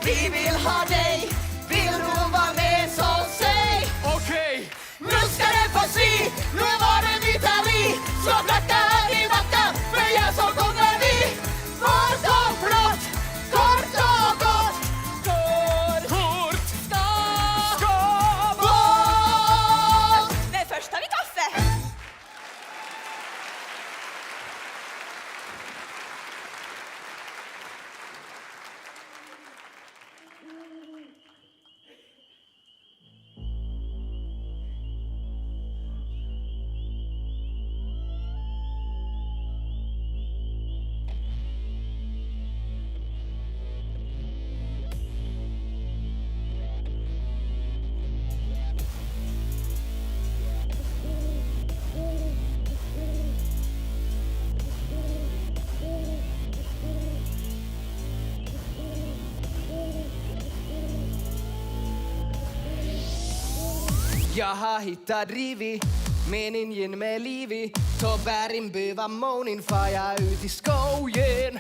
vi vill ha dig. Vill du vara med så säg. Okej. Nu ska det få se. Nu var det mitt i. Så tackar i backa. För jag så kommer vi. Kort och flott. Kort och gott. Kort. Ska Bort. Men först tar vi kaffe. Jag har hittat drivi, meningen med livi. Ta bärin böva månen, far jag ut i skogen.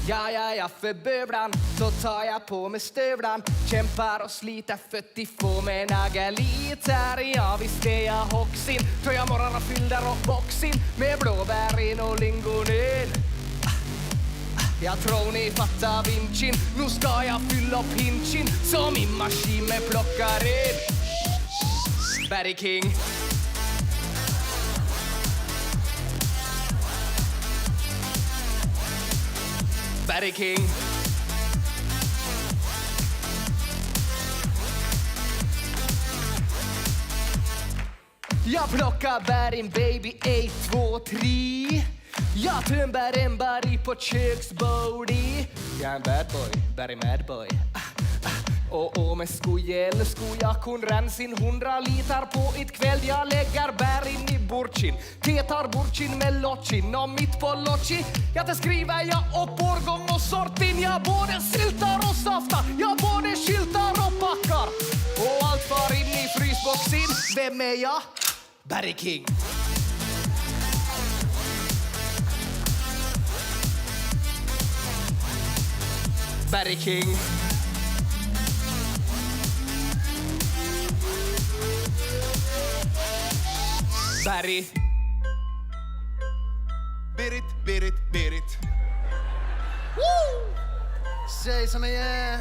Ja, för bövlan, så tar jag på mig stövlan. Kämpar och sliter för att få mig nageliter. Ja, visst är jag hoxin, då jag morgon fyllda och boxin. Med blåbärin och lingonen. Jag tror ni fattar vinchin, nu ska jag fylla upp hinchin. Som min maskin med plockaren. Barry King. Barry King. Jag plockar bärin baby 1, 2, 3. Jag tömmer en berg på köksbordet. Jag är en bad boy, berry mad boy. Och med skojel sko jag kun rensin 100 liter på ett kväll. Jag lägger bär in i burchin, tetar burchin med lotchin. Och mitt på lotchi, jag skriver jag upp årgång och sortin. Jag både syltar och saftar, jag både skyltar och packar. Och allt var in i frysboxin. Vem är jag? Barry King. Barry King. Barry. Berit. Woo! Säg som jag är.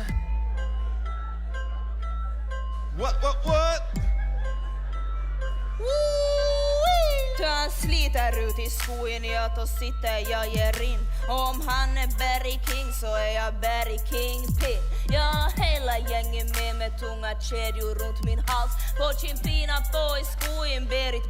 What? Då han sliter ut i skogen, ja då sitter jag ger in. Om han är Barry King så är jag Barry King Pin. Jag har hela gänget med mig med tunga kedjor runt min hals. På Chimpina på i skogen, Berit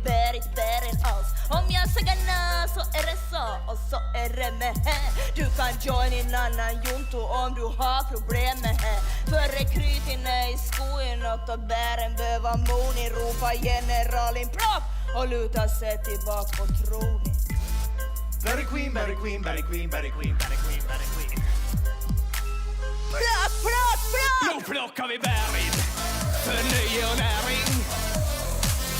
bär en alls. Om jag säger na så är det så, och så är det med här. Du kan join en annan junto om du har problem med här. För rekryterna i skogen och då bären behöver Moni ropa generalin plock och luta sig tillbaka på tronen. Berry Queen, Berry Queen, Berry Queen, Berry Queen, Berry Queen, Berry Queen. Plock, plock, plock! Nu plockar vi bärin för nöje och näring.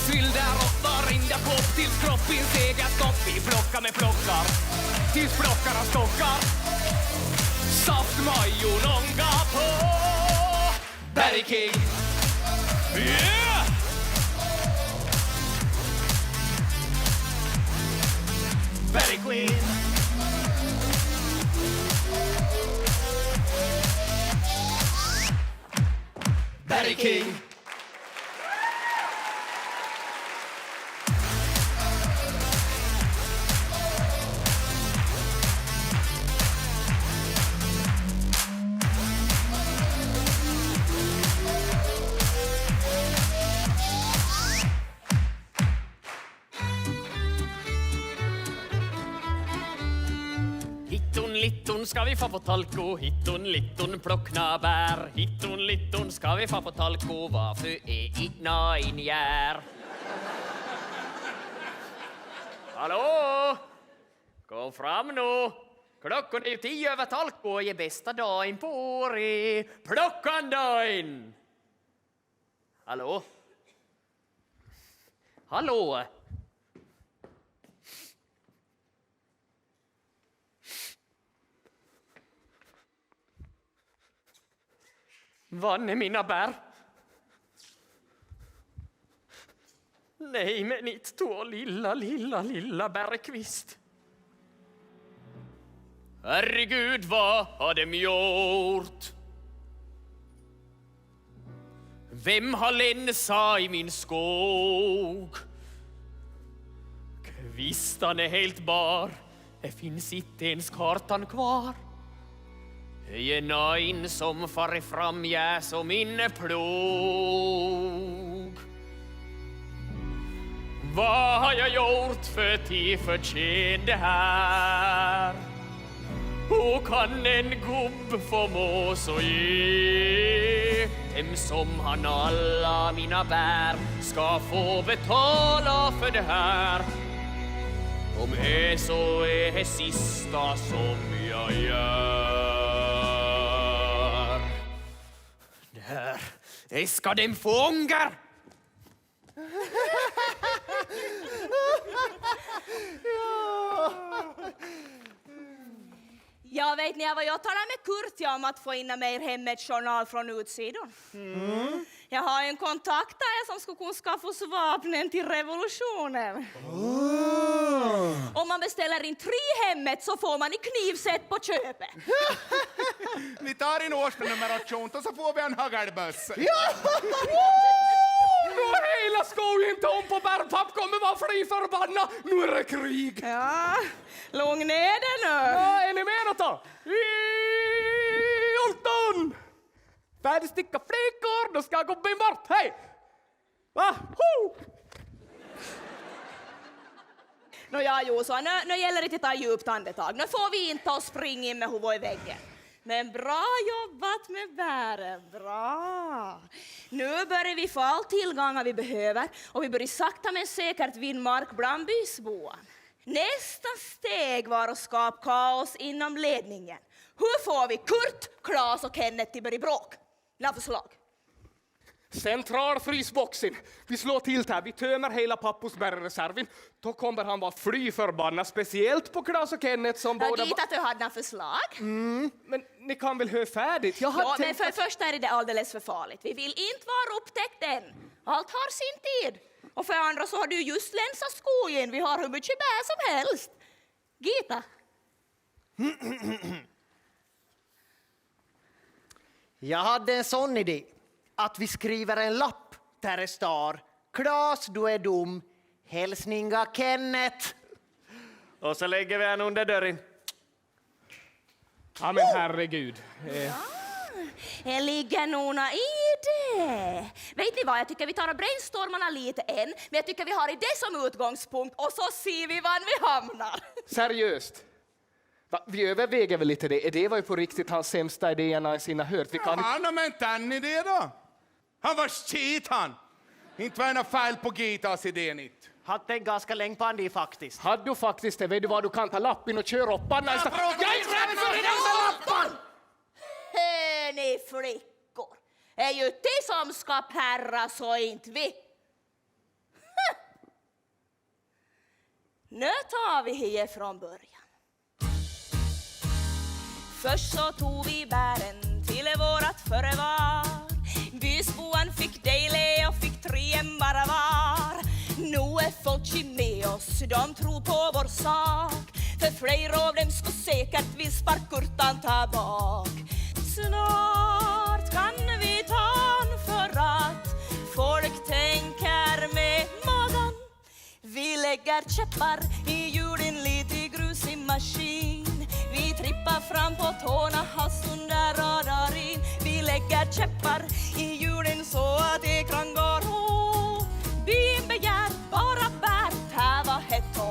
Fyll där upp varenda kopp tills kroppens egen stopp. Vi plockar med plockar tills plockarna stockar. Saft, majo, långa på Berry King. Yeah! Berry Queen. Berry King. Hitton ska vi få på talko, hitton plockna bär. Hitton ska vi få på talko, varför är inte in gär? Hallå? Kom fram nu. Klockan är ju 10 över talko och är bästa dagen på året. Plockan dagen! Hallå? Hallå? Vann är mina bär? Nej, men inte två lilla bärkvist. Herregud, vad har de gjort? Vem har länsa i min skog? Kvistan är helt bar, det finns inte ens kartan kvar. Jag är nöjd som far fram, jag som min plog. Vad har jag gjort för till förtjänt det här? Hur kan en gubb få må så ge? Vem som han alla mina bär ska få betala för det här. Om det så är det sista som jag gör. Där, det ska dem få ångar! Jag vet ni vad jag talar med Kurtia om att få in mer hemmets journal från utsidan. Jag har en kontakt där som skulle kunna skaffa oss vapnen till revolutionen. Om man beställer in 3 hemmet så får man i knivsätt på köpet. Vi tar in årsnumeration och så får vi en hagelbössa. Nu är hela skogen tom på bärpapp, kommer vara fly förbanna. Nu är det krig. Ja, lugn ner det nu. Ja, är ni med då? Olton! Färdigsticka flickor, då ska gubben bort. Hej! Va? Nåja, Josua, nu gäller det att ta djupt andetag. Nu får vi inte springa in med huvudet i väggen. Men bra jobbat med bären, bra. Nu börjar vi få all tillgångar vi behöver och vi börjar sakta men säkert vinna mark bland bysboan. Nästa steg var att skapa kaos inom ledningen. Hur får vi Kurt, Klas och Kenneth till börja bråk? Några förslag? Centralfrysboxen. Vi slår till här, vi tömmer hela pappos bärreserven. Då kommer han vara fly förbannad, speciellt på Klas och Kenneth som båda... Jag vet att du hade några förslag. Men ni kan väl höra färdigt? Men för först är det alldeles för farligt. Vi vill inte vara upptäckt än. Allt har sin tid. Och för andra så har du just länsat skogen. Vi har hur mycket bär som helst. Gita? Jag hade en sån idé. Att vi skriver en lapp där det står Klas, du är dum. Hälsningar Kenneth. Och så lägger vi han under dörren. Ja men herregud. Det ligger nog i det. Vet ni vad, jag tycker vi tar och brainstormarna lite än. Men jag tycker vi har det som utgångspunkt och så ser vi var vi hamnar. Seriöst? Va, vi överväger väl lite det. Det var ju på riktigt hans sämsta idé när sina hört. Vi kan... Han har med inte en idé då. Han var shit han. Inte var något fel på Gitas idén inte. Han tänkt ganska länge på Andy faktiskt. Hade du faktiskt det, vet du vad, du kan ta lappen och köra upp Anna istället. Jag är rädd för den lappen! Hör ni flickor, är ju det som ska pärra så inte vi. Nu tar vi här från början. Först så tog vi bären till vårat förvar. Bysboan fick dejle och fick 3 bara var. Nu är folk med oss, de tror på vår sak. För fler av dem ska säkert vi sparkurtan ta bak. Snart kan vi ta för att folk tänker med magen. Vi lägger käppar i hjulen, lite grus i maskin. Vi trippar fram på tårna, has under radarin. Vi lägger käppar i hjulen så att det kan gå ro. Byn begär bara bär, här var hetto.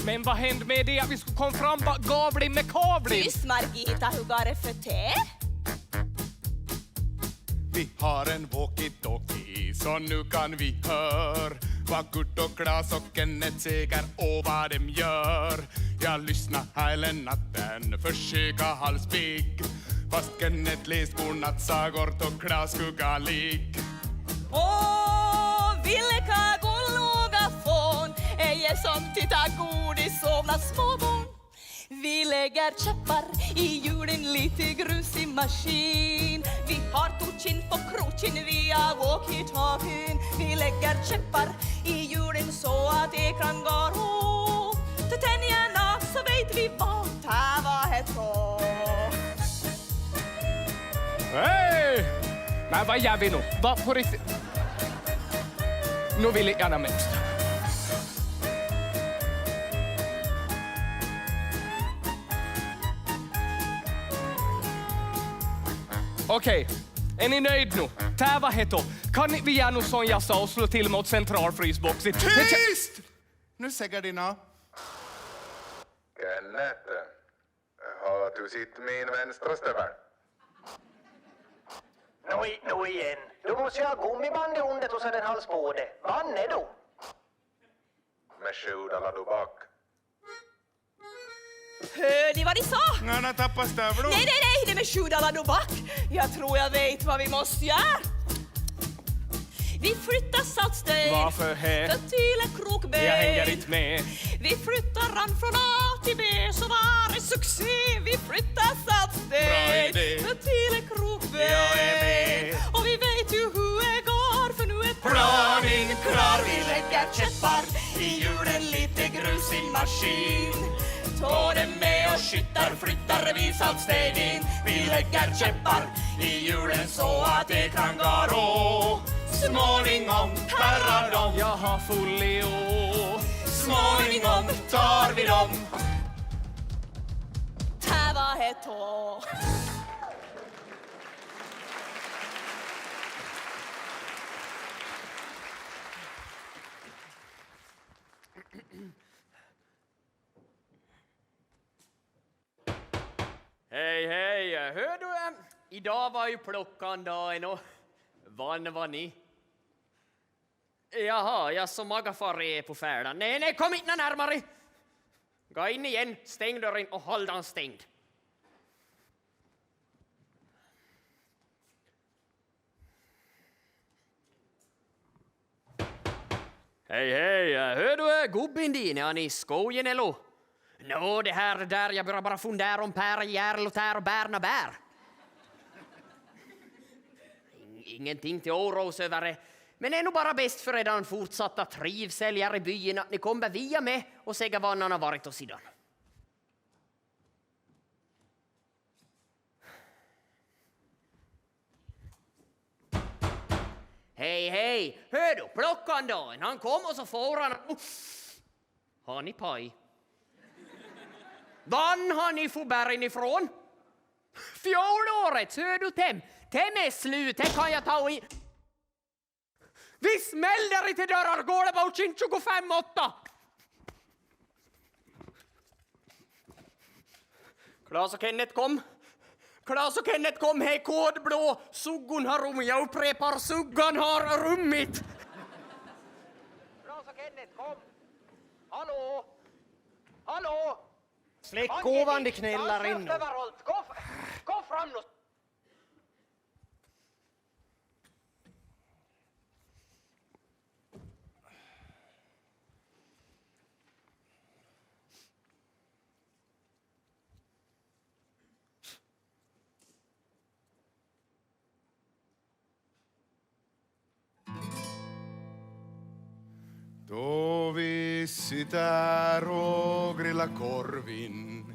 Men vad hände med det att vi skulle komma fram gavling med kavling? Tyst Margita, hur går det för te? Vi har en walkie-talkie så nu kan vi hör vad Kurt och Klas och Kenneth säger och vad de gör. Jag lyssnar hela natten, försöka halspigg. Fast Kenneth läst godnattsagor och Klas kuggalig. Vilka golluga fån är som tittar godis sovna småbarn. Vi lägger käppar i hjulen, lite grus i maskin. Vi har tochin på krochen via walkie-talkien. Vi lägger käppar i hjulen så att det kan gå ro. Till tänjarna så vet vi vad det var hetto. Hej! Men vad gör vi nu? Vad på riktigt? Nu vill jag gärna mest. Okej, är ni nöjd nu? Täva hetto. Kan vi göra något som jag sa och slå till mot centralfrysboxen? Tyst! Nu säger dina. Kenneth, har du sitt min vänstra stövel? Nu igen. Du måste ju ha gummiband i hundet och så den hals på det. Vann är du? Med 7 dollar du bak. Hör ni vad ni sa? Han har tappat stövlar. Nej, det är med 7 dollar då back. Jag tror jag vet vad vi måste göra. Vi flyttar saltsteg. Varför här? För till krokben. Jag hänger inte med. Vi flyttar han från A till B så var det succé. Vi flyttar saltsteg. Bra idé. För till krokben. Jag är med. Och vi vet ju hur det går för nu är Planen klar. vi lägger käppar i hjulen, lite grus i maskin. Ta det med och skyttar, flyttar vi saltsteg in. Vi lägger käppar i hjulen så att det kan gå ro. Småningom pärrar de. Jag har folio. Småningom tar vi dem. Det var hetto. Hej, hör du? Idag var ju plockandagen och vann var ni? Jaha, jag så maga far på färdan. Nej, kom inte närmare. Gå in igen, stäng dörren och håll den stängd. Hej, hör du gubben din, är ni i skogen eller? Nå, det här där, jag börjar bara fundera om Per, Järl och Tär och Bärna bär. Ingenting till oros över det. Men det är nog bara bäst för redan fortsatta trivsel i byn att ni kommer via med och säga vad han har varit och sidan. Hej, hör du, plockan då? Han kom och så får han... Har ni paj? Vann har ni få bären ifrån? Fjolåret, hör du Tem? Tem är slut, det kan jag ta i. Vi smäller i till dörrar, går det bara 25-8. Klas och Kenneth kom. Klas och Kenneth kom, hej kodblå. Suggon har rum, jag upprepar, suggan har rummit. Klas och Kenneth, kom! Hallå! Hallå! Släck ovan, de knällar in. Gå fram nu! Då vi sitter och grillar korvin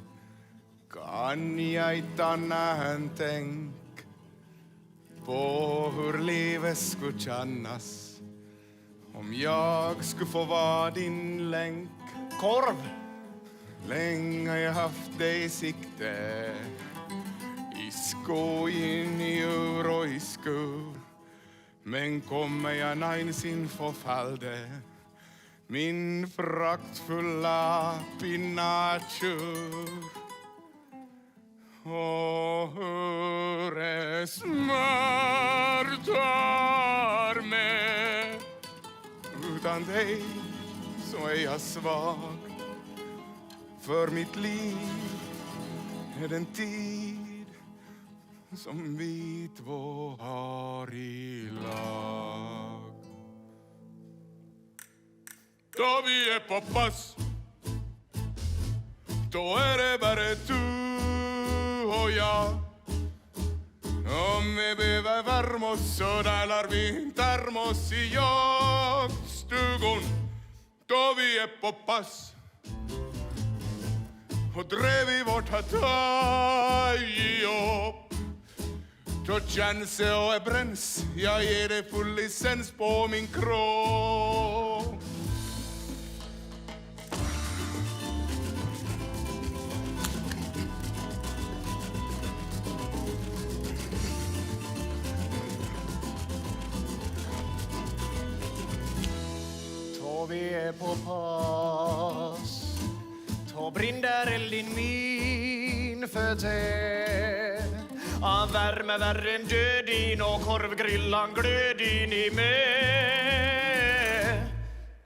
kan jag inte annat än tänk på hur livet skulle kännas om jag skulle få vara din länk. Korv! Länge jag haft dig i sikte, i skogen, i ur och i skur. Men kommer jag någonsin få fallde min praktfulla pinnatur. Och hur det smärtar mig. Utan dig så är jag svag. För mitt liv är den tid som vi två har i lag. Då vi är på pass, då är det bara du och jag. Om vi behöver värma oss så delar vi en termos i jaktstugan. Då vi är på pass och drev i vårt hattaj upp. Då känns det och är bränns, jag ger det full licens på min kropp. Då vi är på pass, då brinner eld in min fötter. Av värme värre än dödin och korvgrillan glödin i mig.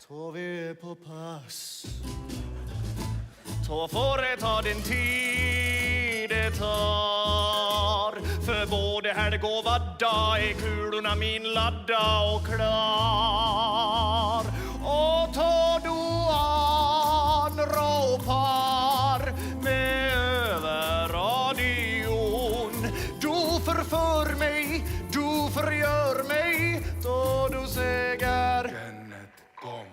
Då vi är på pass, då får det ta den tid det tar. För både helg och vadda är kulorna min ladda och klar. Och tar du an råpar med över radion. Du förför mig, du förgör mig, då du säger Kenneth, kom.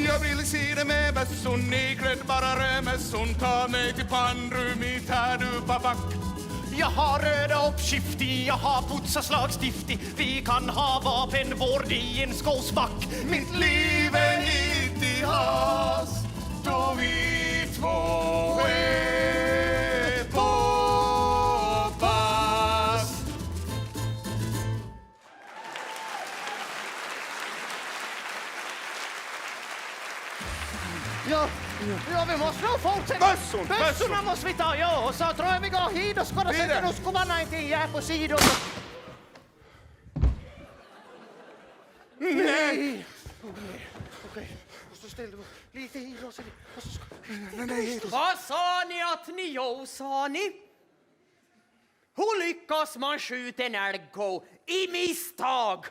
Jag vill se dig med bässon, iklädd bara römesson. Ta mig till pannrum i Tärdupaback. jag har röda upp skifti, jag har putsaslagsstifti. Vi kan ha vapenvård i en skåsback. Mitt liv är hit i has, då vi två är på pass. Ja, vi måste nog fortsätta. Bössorna Bössorna måste vi ta, ja. Och så tror jag vi går hit och ska då sätta oss skovanna inte här på sidan. Nej! Okej, så ställ dig lite hit och så. Vad sa ni att ni gör, sa ni? Hur lyckas man skjuta en älgko i misstag?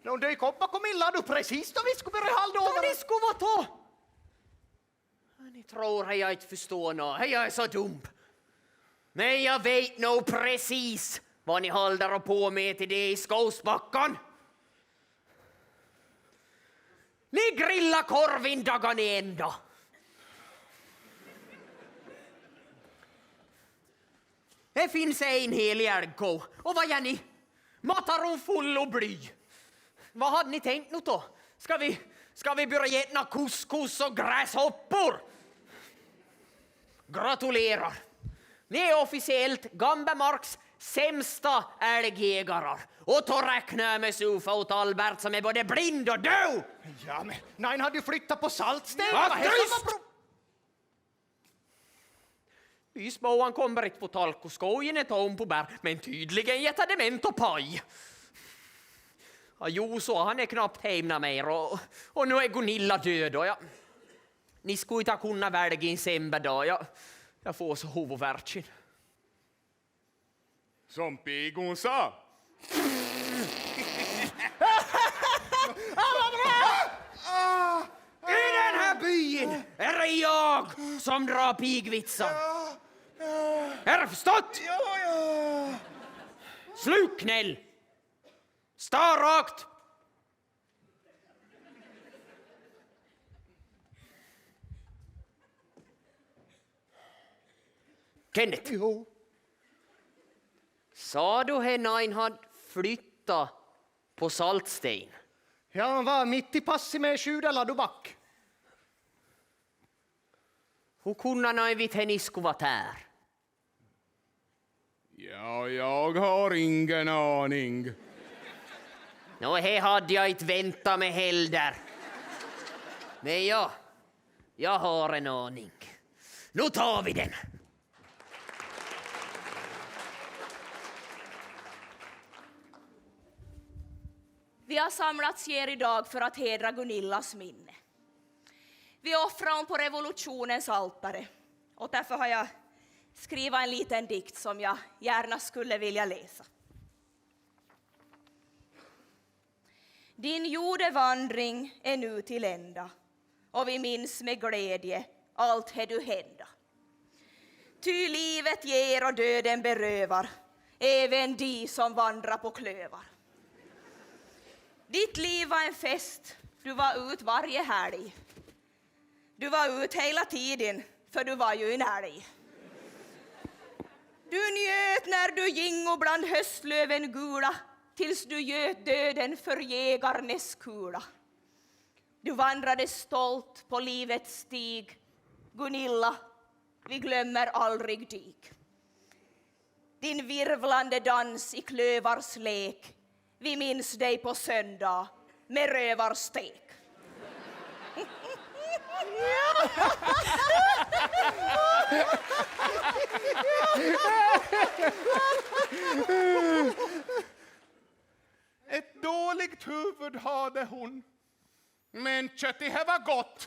Någon dök upp bakom illa du precis då vi skulle börja halda Då över. ni skulle vara ta? Ni tror att jag inte förstår något. Jag är så dum. Men jag vet nog precis vad ni håller på med till det i Skåsbackan. Ni grillar korvin dagen ända. Det finns en hel älgko. Och vad gör ni? Matar hon full och bly. Vad hade ni tänkt nu då? Ska vi börja äta couscous och gräshoppor? Gratulerar. Ni är officiellt Gambemarks sämsta älgjägare. Och då räknar jag med Sufa och Albert som är både blind och döv. Ja, men nej, hade ju flyttat på Saltsten. Ysboan kommer inte på talkoskojen ett om på bär, men tydligen jättedement och paj. Ja, jo, så han är knappt hemna mer och nu är Gunilla död och ni skulle inte kunna välja en sämre dag. Jag får så huvudvärken. Som Pigon sa. I den här byn är det jag som drar pigvitsar. Är det förstått? Ja. Sluknäll! Stå rakt! Kenneth. Jo. Sa du hennan hade flyttat på Saltsten? Ja, han var mitt i passi med 7 laduback. Hur kunde han vid henne skuvat här? Ja, jag har ingen aning. Nå, här hade jag inte väntat mig heller. Men jag har en aning. Nu tar vi den. Vi har samlats här idag för att hedra Gunillas minne. Vi offrar hon på revolutionens altare. Och därför har jag skrivit en liten dikt som jag gärna skulle vilja läsa. Din jordevandring är nu till ända, och vi minns med glädje allt det du hända. Ty livet ger och döden berövar, även de som vandrar på klövar. Ditt liv var en fest, du var ut varje helg. Du var ut hela tiden, för du var ju en älg. Du njöt när du gingo bland höstlöven gula, tills du göt döden för jägarnes kula. Du vandrade stolt på livets stig. Gunilla, vi glömmer aldrig dig. Din virvlande dans i klövars lek, vi minns dig på söndag med rövarstek. Ett dåligt huvud hade hon. Men köttet var gott.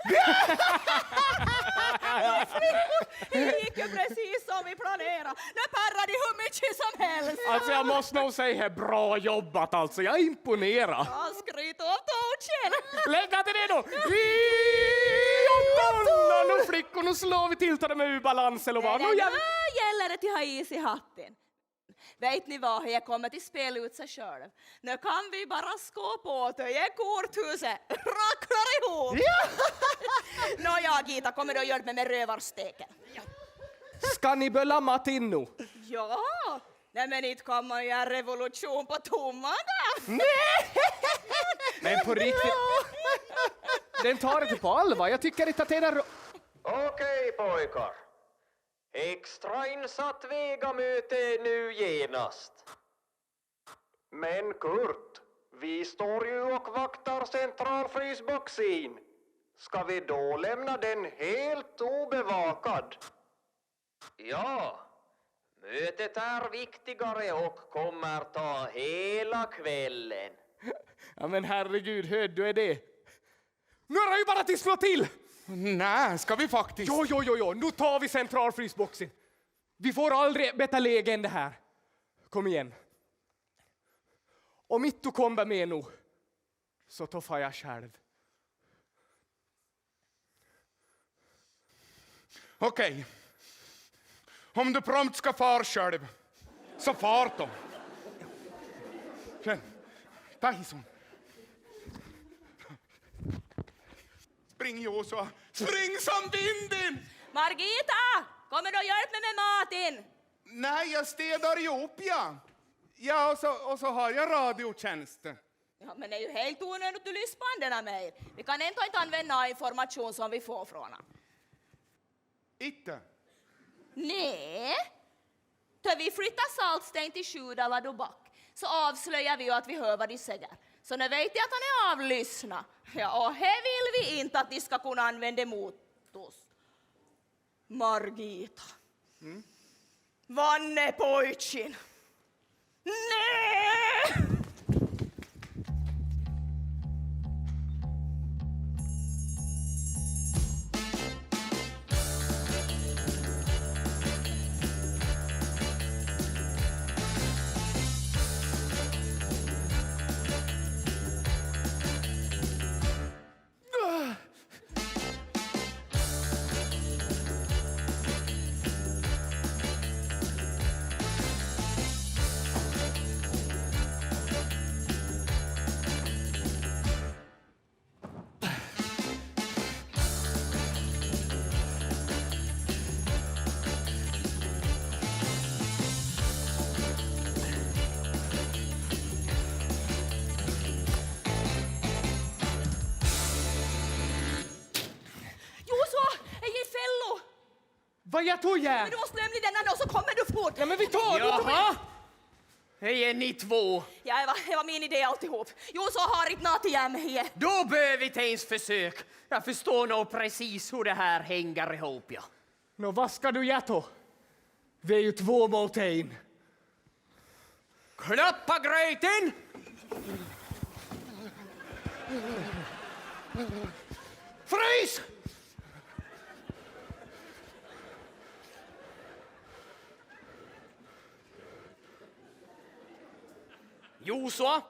Det gick ju precis som vi planerade. Det pärrade hur mycket som helst. Alltså jag måste nog säga bra jobbat alltså, jag är imponerad. Ja, skryt av Torchen. Lägga till det då! Nu flickor, nu slår vi till det med balans eller vad. Nu gäller det att ha is i hatten. Vet ni vad, jag kommer till spel ut sig själv. Nu kan vi bara skåpa åt det. Jag korthuset racklar ihop. Nå, jag Gita kommer då hjälpa mig med rövarsteken. Ska ni bölla Martin nu? Ja, nej men inte kan man göra revolution på tomma där. Men på riktigt, den tar inte på allvar. Jag tycker inte att det är... Okej pojkar. Extrainsatt vegamöte nu genast. Men Kurt, vi står ju och vaktar centralfrysboxen. Ska vi då lämna den helt obevakad? Ja, mötet är viktigare och kommer ta hela kvällen. Ja men herregud, hörde du är det? Nu är det ju bara att slå till! Nej, ska vi faktiskt? Jo, nu tar vi centralfrysboxen. Vi får aldrig bättre läge än det här. Kom igen. Om inte du kommer med nu, så toffar jag själv. Okej. Om du prompt ska far själv, så far då. Ta hison. Spring Josua, spring som vinden! Margita, kommer du och hjälp mig med maten? Nej, jag städar ihop, ja. Ja, och så har jag radiotjänsten. Ja, men det är ju helt onödigt att du lyssnar på den mer. Vi kan ändå inte använda information som vi får från honom. Inte? Nej. Då vi flyttar Saltsten till Sjudala-Duback så avslöjar vi ju att vi hör vad de säger. Så nu vet jag att han är avlyssnad. Ja, och här vill vi inte att de ska kunna använda mot oss. Margita. Vanne pojkin. Nej! Vad jag tog jag? Men du måste lämna den och så kommer du fort. Ja, men vi tar Jaha! Hej är ni två. Ja, det var min idé alltihop. Jo, så har inte något igen med. Då behöver vi inte ens försök. Jag förstår nog precis hur det här hänger ihop, ja. Nå, vad ska du göra då? Vi är ju 2 mot 1. Klappa gröten! Frys! Joshua,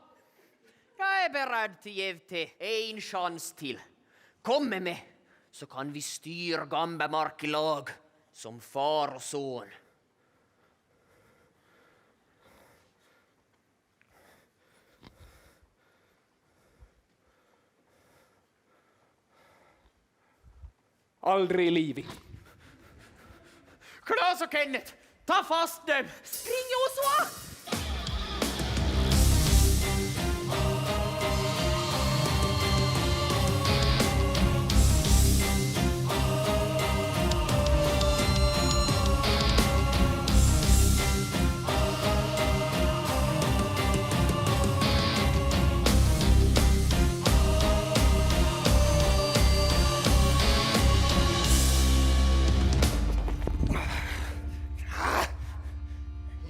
jag är beredd att ge till en chans till. Kom med mig, så kan vi styra Gambemark i lag som far och son. Aldrig i livet. Klas och Kenneth, ta fast dem! Spring, Joshua!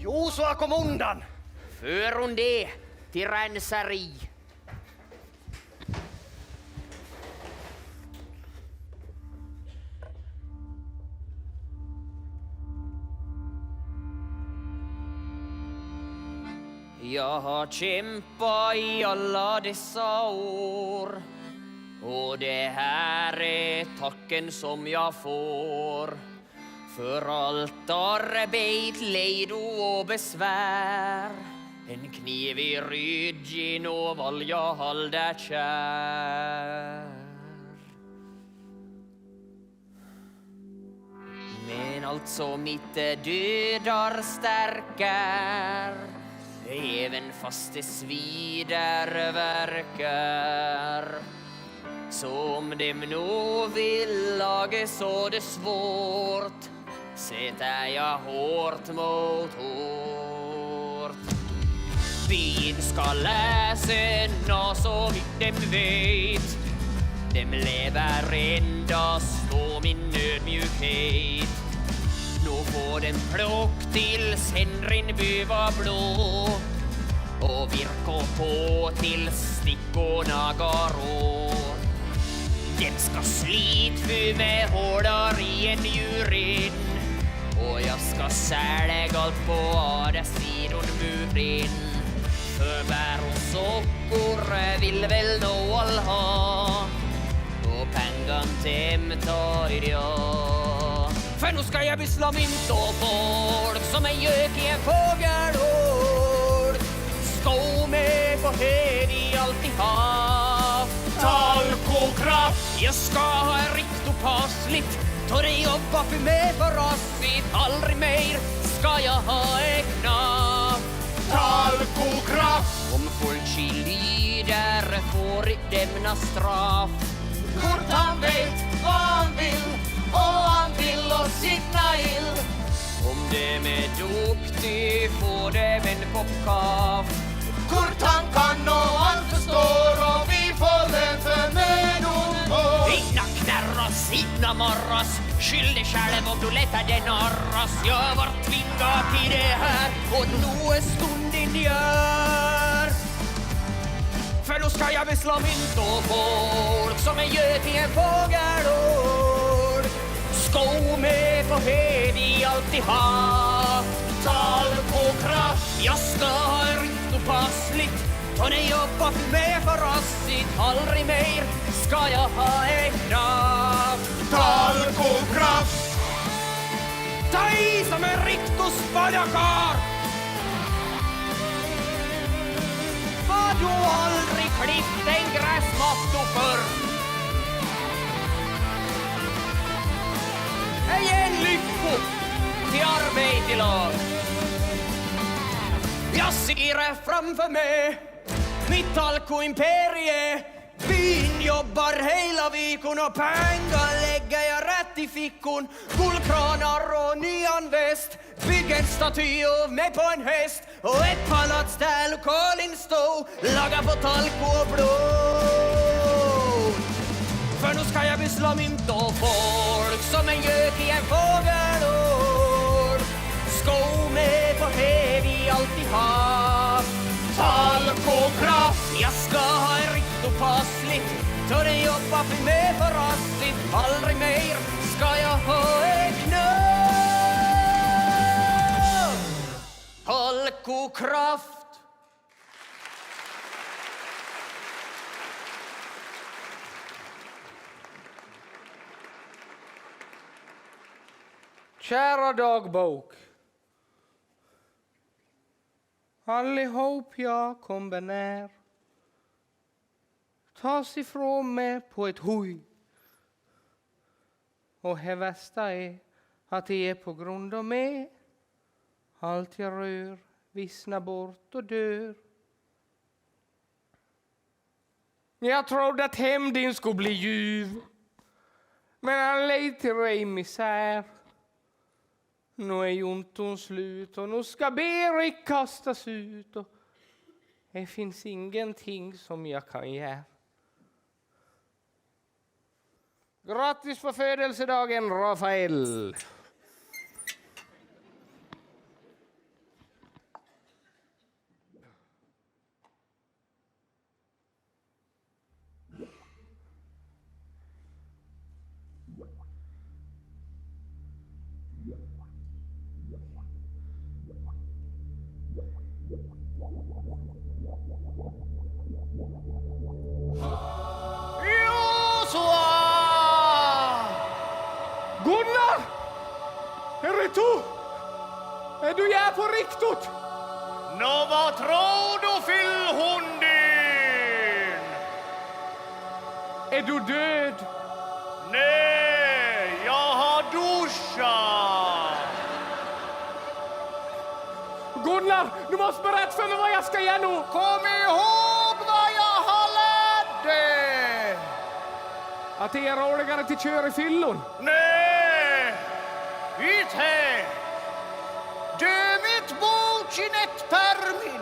Joshua, kom undan! För hon det till renseri. Jag har kämpat i alla dessa år, och det här är tacken som jag får. För allt arbete, ledo och besvär, en kniv i ryggen och vad jag håller kär. Men allt som inte dödar stärker, även fast det svider verkar. Som dem nog vill laga så det svårt, sätter jag hårt mot hårt. Ben ska läsa så vitt dem vet, dem lever endast på min ödmjukhet. Nu får dem plock tills Henrin var blå, och virka på tills stickorna går åt. Den ska slit för med hårdar i en djurin, och jag ska sälja allt på andra sidan muren. För bär och sockor vill väl nå all ha, och pengan dem tar jag. För nu ska jag byssla mynt och folk som en gök i en fågelhård. Skå mig på hög i allt i hav. Talkokraft! Jag ska ha riktigt passligt, ta det jobba för mig för oss, vi aldrig mer ska jag ha egna Talkokraft. Om Fulci lider får lämna straff. Kurt han vet vad han vill och han vill oss signa ill. Om dem är duktig får dem en kopp kaff. Kurt han kan och han förstår och vi får lön för mödor. Inna knärras, inna morras, skyll dig själv om du lättade norras. Jag var tvingad till det här och nu är stunden gör. För då ska jag beslå mynt och folk som en göt i en fågelår. Skå med på vi alltid ha talkokraft. Jag ska ha rikt och passligt och när jobbar med för rasigt. Aldrig mer ska jag ha egna Talkokraft. Ta i som en rikt och spadakar. Har du aldrig klippt en gräsmatto förr? En lycko till arbete i lag. Jag ser det framför mig, mitt talko-imperie. Byn jobbar hela vikon och pengar lägger jag rätt i fickon. Guldkranar och nyan väst, bygg en staty av mig på en häst. Och ett palats där lokalen stå, laga på talko och blod. För nu ska jag beslå mynt och folk som en gök i en fågelår. Skå med på vi alltid ha Talkokraft. Jag ska ha en rikt och passligt då det jobbar för mig för rastigt. Aldrig mer ska jag ha egna talkokraft. Kära dagbok. Allihop jag kommer när. Tas ifrån mig på ett hoj. Och det värsta är att det är på grund av mig. Allt jag rör vissnar bort och dör. Jag trodde att hämnden skulle bli ljuv. Men han led till dig misär. Nu är jonton slut och nu ska Berit kastas ut. Och det finns ingenting som jag kan göra. Grattis på födelsedagen, Rafael! Gunnar! Är det du? Är du här på riktigt? Nå, vad tror du, fyllhundin? Är du död? Nej, jag har duschat. Gunnar, du måste berätta för mig vad jag ska göra nu. Kom ihåg vad jag har lärt dig. Att det är roligare till kör i fyllon. Nej, inte. Du mitt bokinett permin.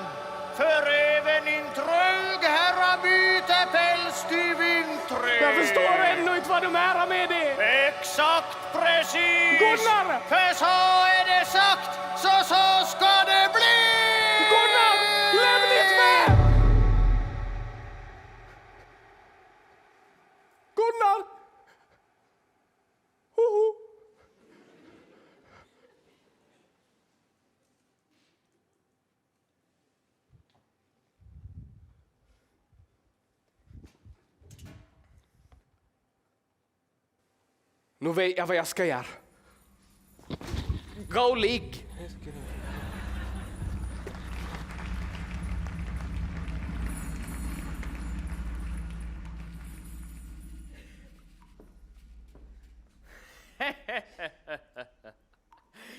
För även in trög herra byte päls till vintre. Jag förstår ännu inte vad du menar med det. Exakt precis. Gunnar! För så är det sagt, så ska det bli. Gunnar, lämna inte med! Gunnar! Hoho! Nu vet jag vad jag ska göra. Gå och ligg.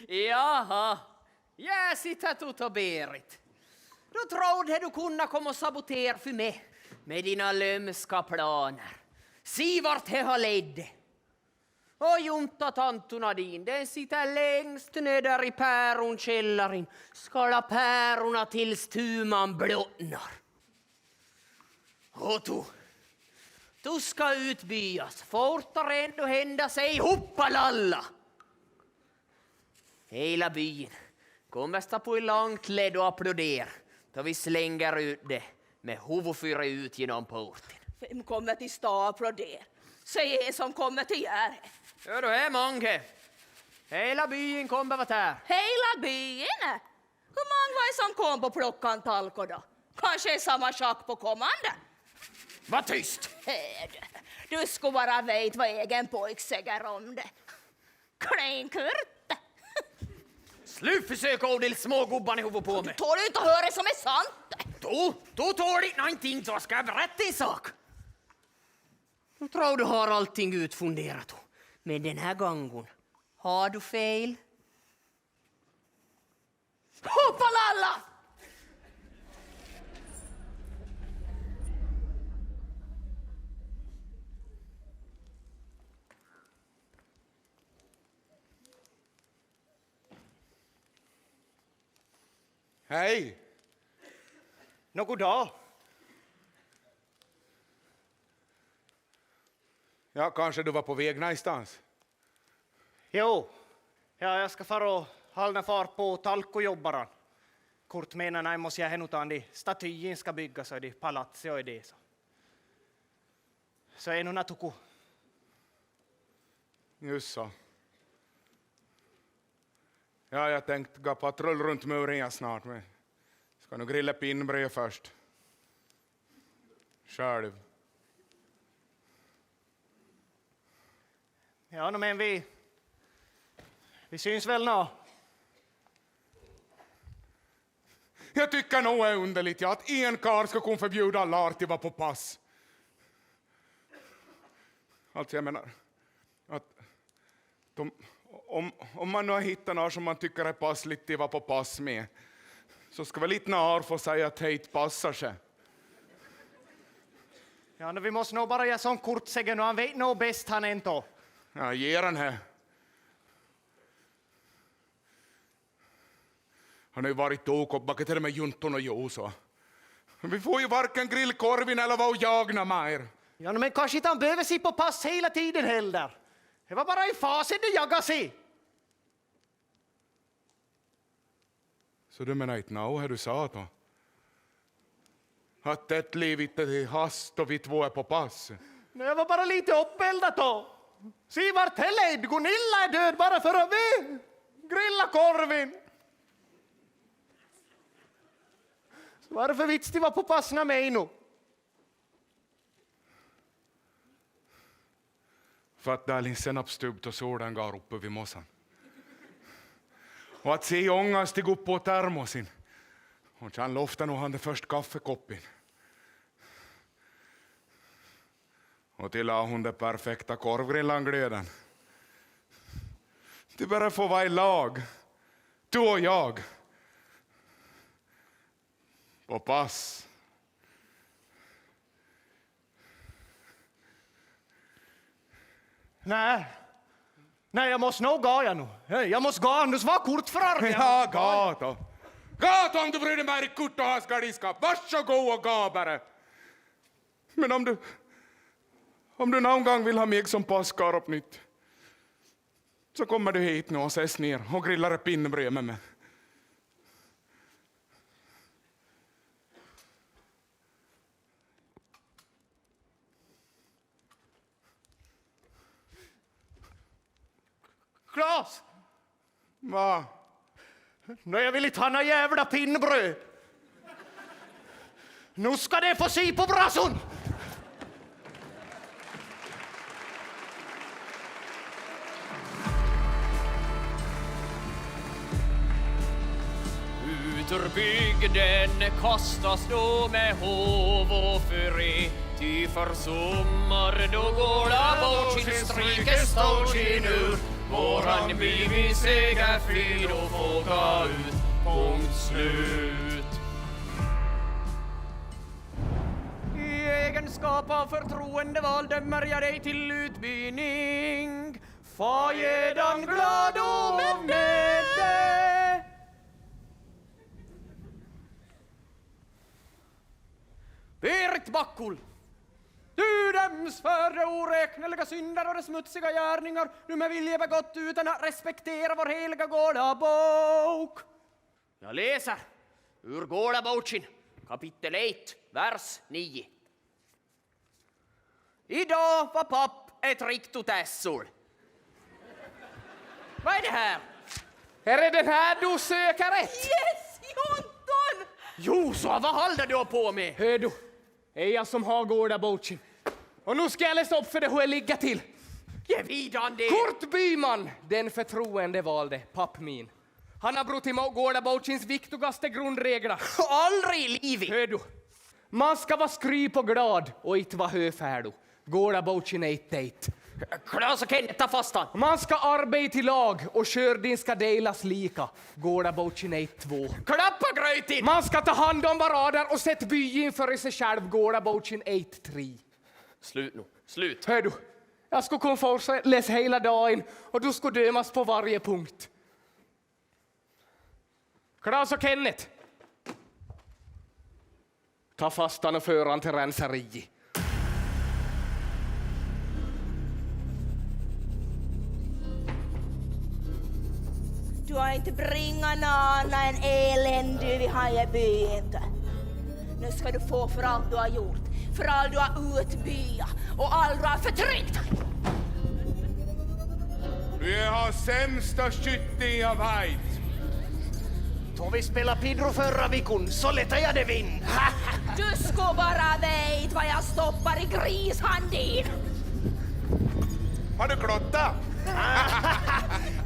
Jaha, Jag sitter tot och berit. Då trodde du kunna komma och sabotera för mig med dina lömska planer. Se vart det har lett. Och juntatantorna din, den sitter längst ner där i päronkällaren. Skala pärorna tills tuman blåttnar. Och du ska utbyas fortare än du hända sig hoppalalla. Hela byn kommer stå på i långt led och applådera då vi slänger ut det med huvudfyra ut genom porten. Vem kommer till stå och applådera? Säg som kommer till göra. Ja, då är många. Hela byn kommer vara här. Hela byn? Hur många var det som kom på plockan talko då? Kanske är samma schack på kommande? Var tyst! Du skulle bara vet vad egen pojk säger om det. Kleinkurt. Slut försöka odla små gubbarna i huvudet på mig. Tål du inte höra det som är sant? Då tål det någonting, så ska jag berätta en sak. Du tror du har allting utfunderat. Men den här gången har du fel. Hoppalalla! Hej! God dag. Ja, kanske du var på väg någonstans. Jo, ja, jag ska fara och hålla far på talkojobbaren. Kort menar jag måste jag hänutan de statyn ska byggas och de palatser och det så. Så är nog tuku. Just så. Ja, jag tänkte gå patrull runt muren snart, men ska nog grilla pinnbröd först. Själv. Ja, men vi syns väl nå. Jag tycker nog är underligt att en karl ska kunna förbjuda alla att vara på pass. Alltså jag menar att om man nu har hittat något som man tycker är passligt att vara på pass med, så ska väl lite när få säga att det inte passar sig. Ja, vi måste nog bara göra sån kortsägen och han vet nog bäst han inte. Ja, ge den här. Han har ju varit åkoppbacke till med junton och jo så. Vi får ju varken grillkorvin eller vad jagna mer. Ja, men kanske inte han behöver sig på pass hela tiden heller. Det var bara i fasen du jagar sig. Så du menar inte nå här du sa då? Att ett liv inte är hast och vi två är på pass? Nej, jag var bara lite uppeldat då. Se vart heller, Gunilla är död bara för att vi grilla korvin. Så varför vits de var på passna mig nu? För att där är senapstubt och solen går uppe vid mossan. Och att se ångan stiga upp på termosin. Och sen loftar nog han det först kaffekoppen. Och till hon det perfekta korvgrillanglöden. Det bara får vara i lag. Du och jag. På pass. Nej, jag måste nog gå jag nu. Jag måste gå, annars var kort för armen. Ja, gato. Gato om du bryr dig med i kutt och haskardskap. Varsågod och gå bara. Men om du någon gång vill ha mig som passkar upp nytt, så kommer du hit nu och ses ner och grillar ett pinnbröd med mig. Klas! Va? Nej, jag vill inte ha några jävla pinnbröd. Nu ska det få se på brason! Ut ur bygden kastas då med hov och fyrre. Ty för sommar då går det bort sin stryker står sin ur. Våran by vi seger fri då får gå ut. punkt slut. I egenskap av förtroendevald dömer jag dig till utbyning. Få gedan glad och med det. Berit Backul, du döms för de oräkneliga synder och de smutsiga gärningar du med vilja begått utan att respektera vår heliga gårdabok. Jag läser ur Gårdaboken, kapitel 1, vers 9. Idag var papp ett riktigt ässol. Vad är det här? Är det den här du söker rätt? Yes, Jonton! Jo, så vad håller du på med? Hör du, är jag som har Gårdaboken. Och nu ska jag läsa upp för det hur jag ligger till. Ge vidan det! Kurt Byman, den förtroendevalde, papp min. Han har brutit mot Gårdabokens viktigaste grundregler. Aldrig i livet! Hör du, man ska vara skryp och glad och inte vara höfärdig. Gårdaboken är inte det. Klas och Kenneth, ta fast han. Man ska arbeta i lag och kördin ska delas lika. Gårdaboken är inte 2. Klappa grötin! Man ska ta hand om varandra och sätta byn för sig själv. Gårdaboken är inte 3. Slut nu, slut. Hör du, jag ska komma för läsa hela dagen och du ska dömas på varje punkt. Klas och Kenneth. Ta fast han och för han till renseri. Du har inte bringat någon en elände vi har i byn. Nu ska du få för allt du har gjort. För allt du har utbyat och allt du har förtryckt. Du har sämsta skytten jag vet. Då vi spelade Pidro förra veckan så letar jag det vinn. Du ska bara vet vad jag stoppar i grishanden. Har du klottat?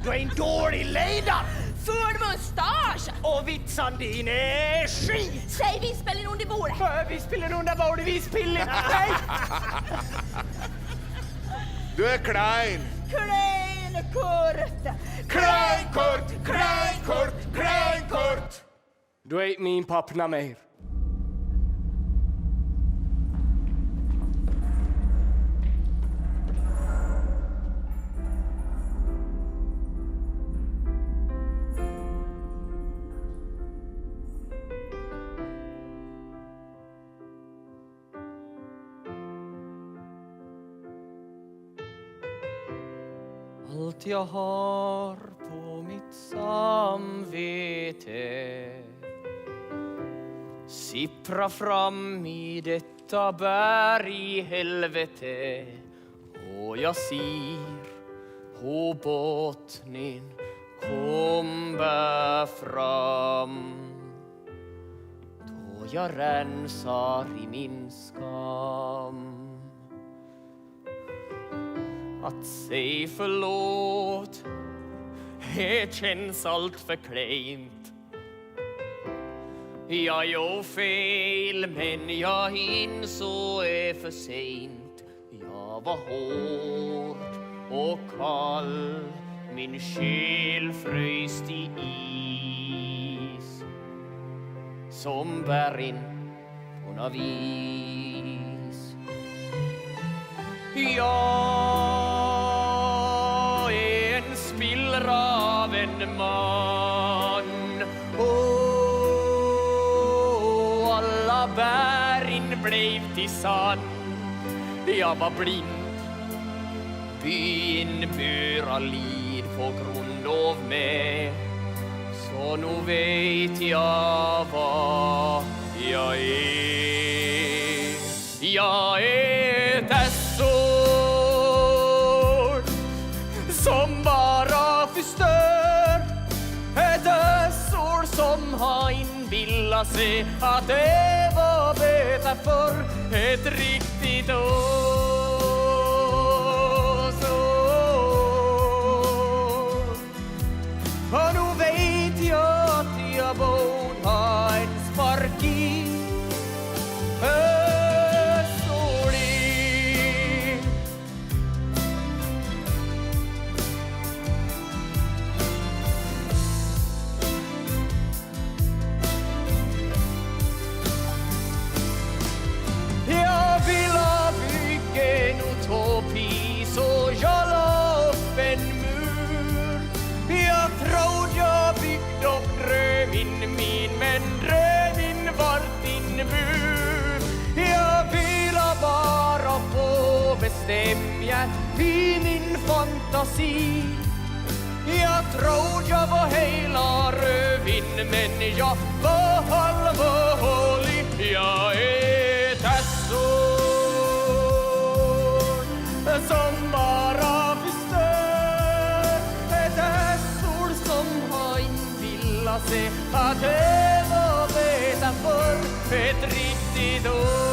Du är en dålig ledare. Full mustasch! Och vitsan din är skit. Säg vispelen under bordet. Vispillen under bordet, vispillen. Nej. Du är klein. Klein Kurt! Klein Kurt, klein Kurt, klein Kurt. Du är inte min pappna mer. Allt jag har på mitt samvete sippra fram i detta berg helvete. Och jag ser på bottnen komma fram. Då jag rensar i min skam. Att säga förlåt, det känns allt för klent. Jag gör fel, men jag insåg är för sent. Jag var hård och kall, min själ fröst i is. Som bergen på något vis. Jag är en spillra av en man. Alla bergen blev till sand. Jag var blind. Byn böra lid på grund av mig. Så nu vet jag vad jag är. Jag är ett ässor som bara förstör. Ett ässor som har inbillat sig att det var bättre för ett riktigt åsår. Och nu vet jag att jag borde ha en spark i här i min fantasi. Jag tror jag var hela rövin, men jag var allvarlig. Jag är tassor som bara förstör. Tassor som har inbillat sig att det var bättre för ett riktigt oss.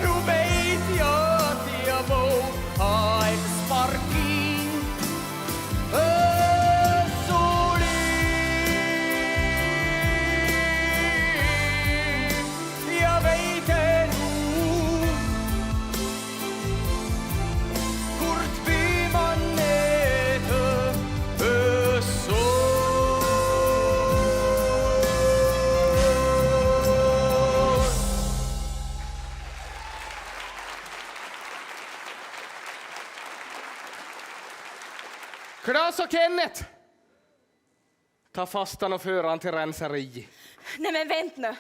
Då vet jag att jag må ha en sparking. Jag vet det nog. Kort blir man äter så. Klas och Kenneth! Ta fastan och för han till renseri. Nej men vänt nu.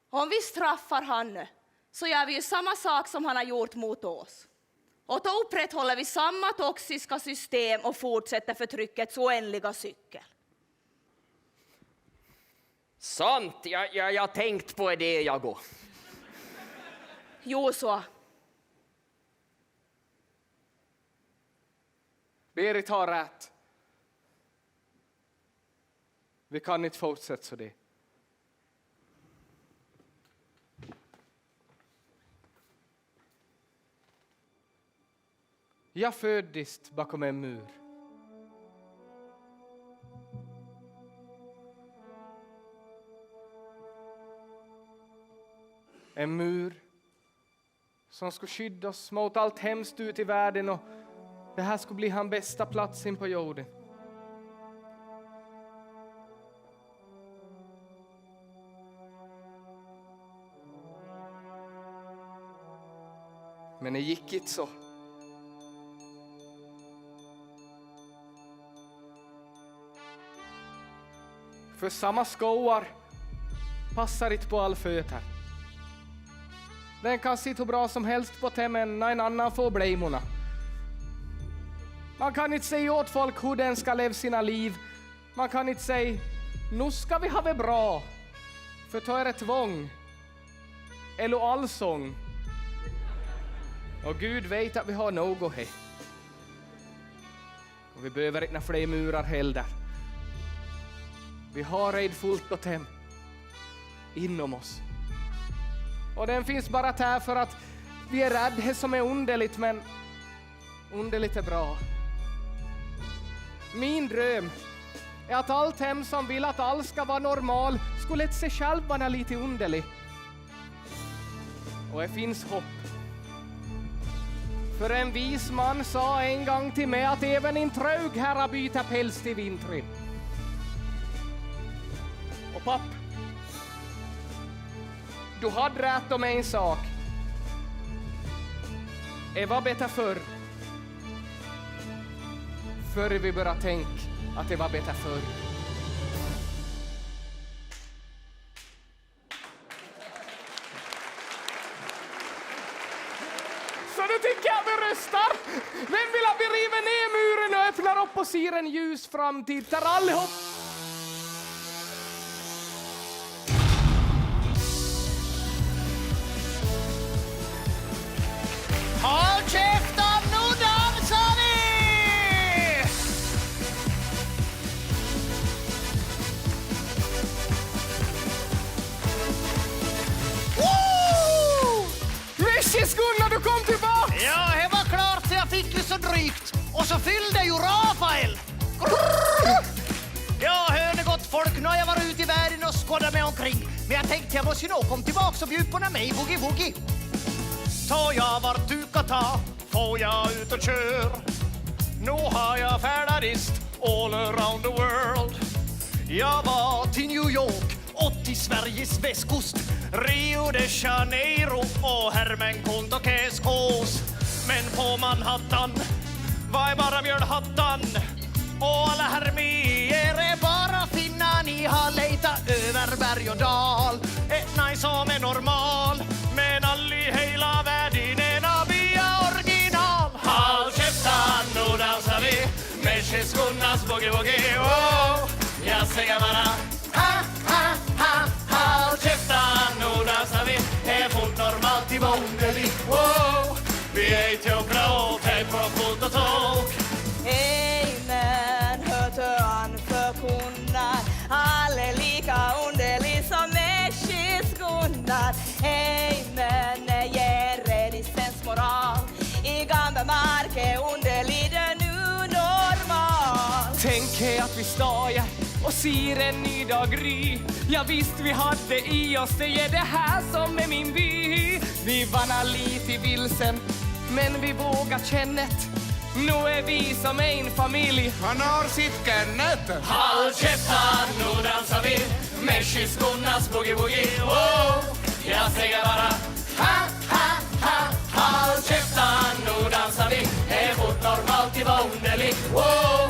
Om vi straffar han så gör vi ju samma sak som han har gjort mot oss. Och då upprätthåller vi samma toxiska system och fortsätter förtryckets oändliga cykel. Sant, jag tänkt på det jag går. Jo så. Berit har rätt. Vi kan inte fortsätta så det. Jag föddes bakom en mur. En mur som skulle skydda oss mot allt hemskt ut i världen, och det här skulle bli hans bästa plats in på jorden. Men det gick inte så. För samma skoar passar inte på all fötter. Den kan sitta hur bra som helst på temmen när en annan får blejmorna. Man kan inte säga åt folk hur den ska leva sina liv. Man kan inte säga, nu ska vi ha det bra. För då är det tvång. Eller allsång. Och Gud vet att vi har något här. Och vi behöver inte fler murar heller. Vi har redan fullt och tem inom oss. Och den finns bara här för att vi är rädda som är underligt, men underligt är bra. Min dröm är att allt hem som vill att allt ska vara normal skulle sig själv vara lite underlig. Och det finns hopp. För en vis man sa en gång till mig att även en trög herra byter päls till vintern. Och papp, du hade rätt om en sak. Det var bättre förr. Förr vi började tänka att det var bättre förr. Så nu tycker jag vi röstar. Vem vill att vi river ner muren och öppnar upp och ser en ljus framtid där allihop? Håll käften, nu dansar vi! Woo! Grattis Gunnar, du kom tillbaka! Ja, det var klart så jag fick ju så drygt. Och så fyllde ju Rafael. Ja, hörni gott folk, nu har jag varit ute i världen och skådat mig omkring. Men jag tänkte jag måste ju nog komma tillbaka och bjuda på mig boogie-woogie. Så jag vart du kan ta, får jag ut och kör. Nu har jag färdadist all around the world. Jag var till New York och till Sveriges västkost, Rio de Janeiro och Hermenkonto Keskås. Men på Manhattan var bara mjölhattan och alla hermier är bara finna. Ni har letat över berg och dal, ett nej som är normal, men all i hela världen är vi original. Håll käftan, nu dansar vi med Cheskunnas boogie-woogie. Oh, jag säger bara ha, ha, ha. Håll käftan, nu dansar vi, är fullt normalt i Vondeli. Oh, vi är till och bra, hej på fullt och tåg. Amen, hörte han förkunnar, all är lika underlig som Meshis Gunnar. Amen, ger resistensmoral, i gamla mark är underlig den nu normal. Tänk er att vi stajar och ser en ny dag gry. Ja visst vi hade i oss, det är det här som är min by. Vi vann lite vilsen, men vi vågar kännet. Nu är vi som en familj. Han har sitt Kenneth. Håll käftan, nu dansar vi med Cheskunnas boogie-woogie. Oh, jag säger bara ha, ha, ha. Håll käftan, nu dansar vi, är fullt normalt i Vondeli. Oh,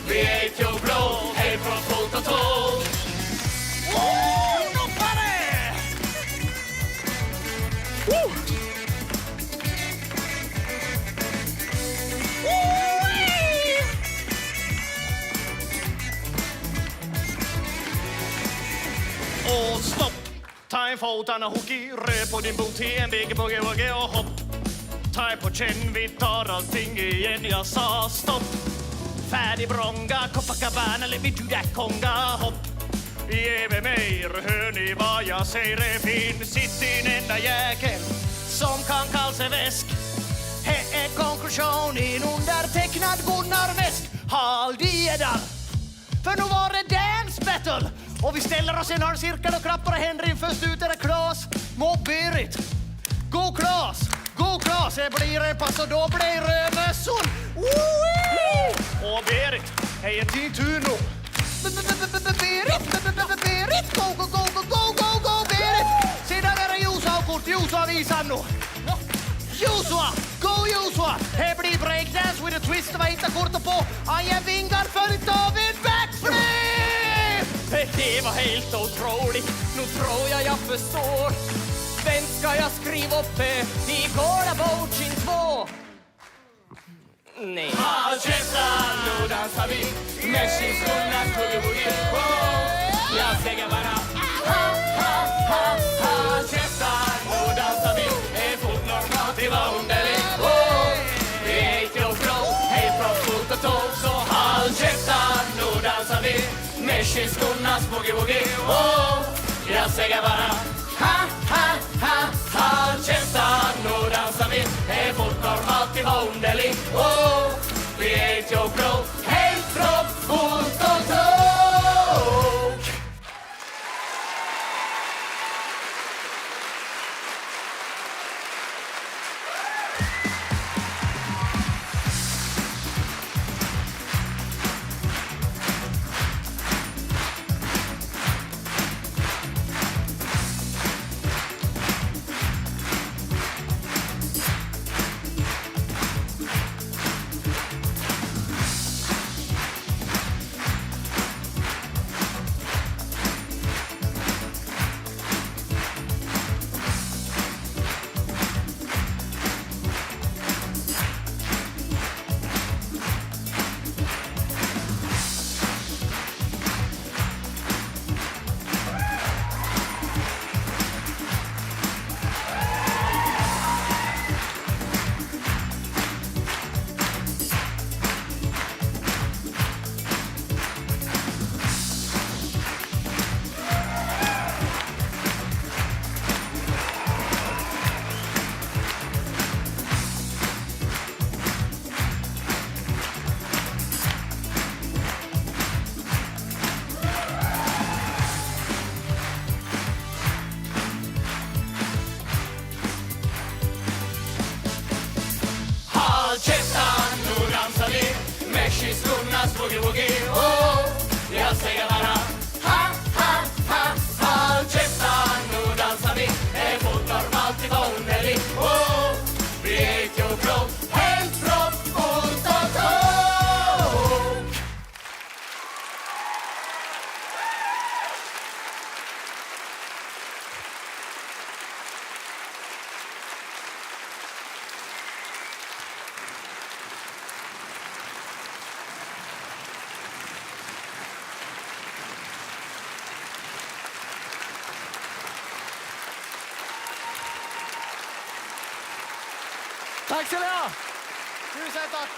vi är till blå, hej från fullt och tåg. Oh, nu var det! Och stopp! Ta en fot, Anna Hockey, rö på din bot i en biggie-boogie-woogie och hopp. Ta på känn, vi tar allting igen, jag sa stopp. Färdig bronga, Copacabana, let me do that conga, hopp. Ge mig mer, hör ni vad jag säger, det finns inte en enda jäkel som kan kalla sig väsk. Det är konklusionen undertecknad Gunnar Väsk. Håll dig där, för nu var det dance battle. Och vi ställer oss i en cirkel och klappar händer in. Först ut är det Klas mot Berit. Go Klas, go Klas. Det blir en pass och då blir det mösson. Och Berit, det är din tur nu. Berit, go, go, go, go, go, go, go, Berit. Sedan är det Josua kort, Josua visar nu. Josua, go Josua. Det blir breakdance with a twist, det var inte kort på. Aja vingar följt av en backflip. Det var helt otroligt, nu tror jag förstår. Vem ska jag skriva upp i Gola Boachin 2? Nej. Håll käftan, nu dansar vi med Cheskunnas boogie-woogie. Jag säger bara ha, ha, ha. Håll käftan, nu dansar vi, är fullt normalt i Vondeli. Vi är till och bra, hej från fullt och tåg. Så håll käftan, nu dansar vi med Cheskunnas boogie-woogie. Jag säger bara ha, ha, ha. Håll käftan, nu dansar vi, är fullt normalt i Vondeli. Vi är till och bra, hej från fullt och tåg. Cheskunnas boogie-woogie. Jag säger bara Tack ska ni ha! Tusen tack!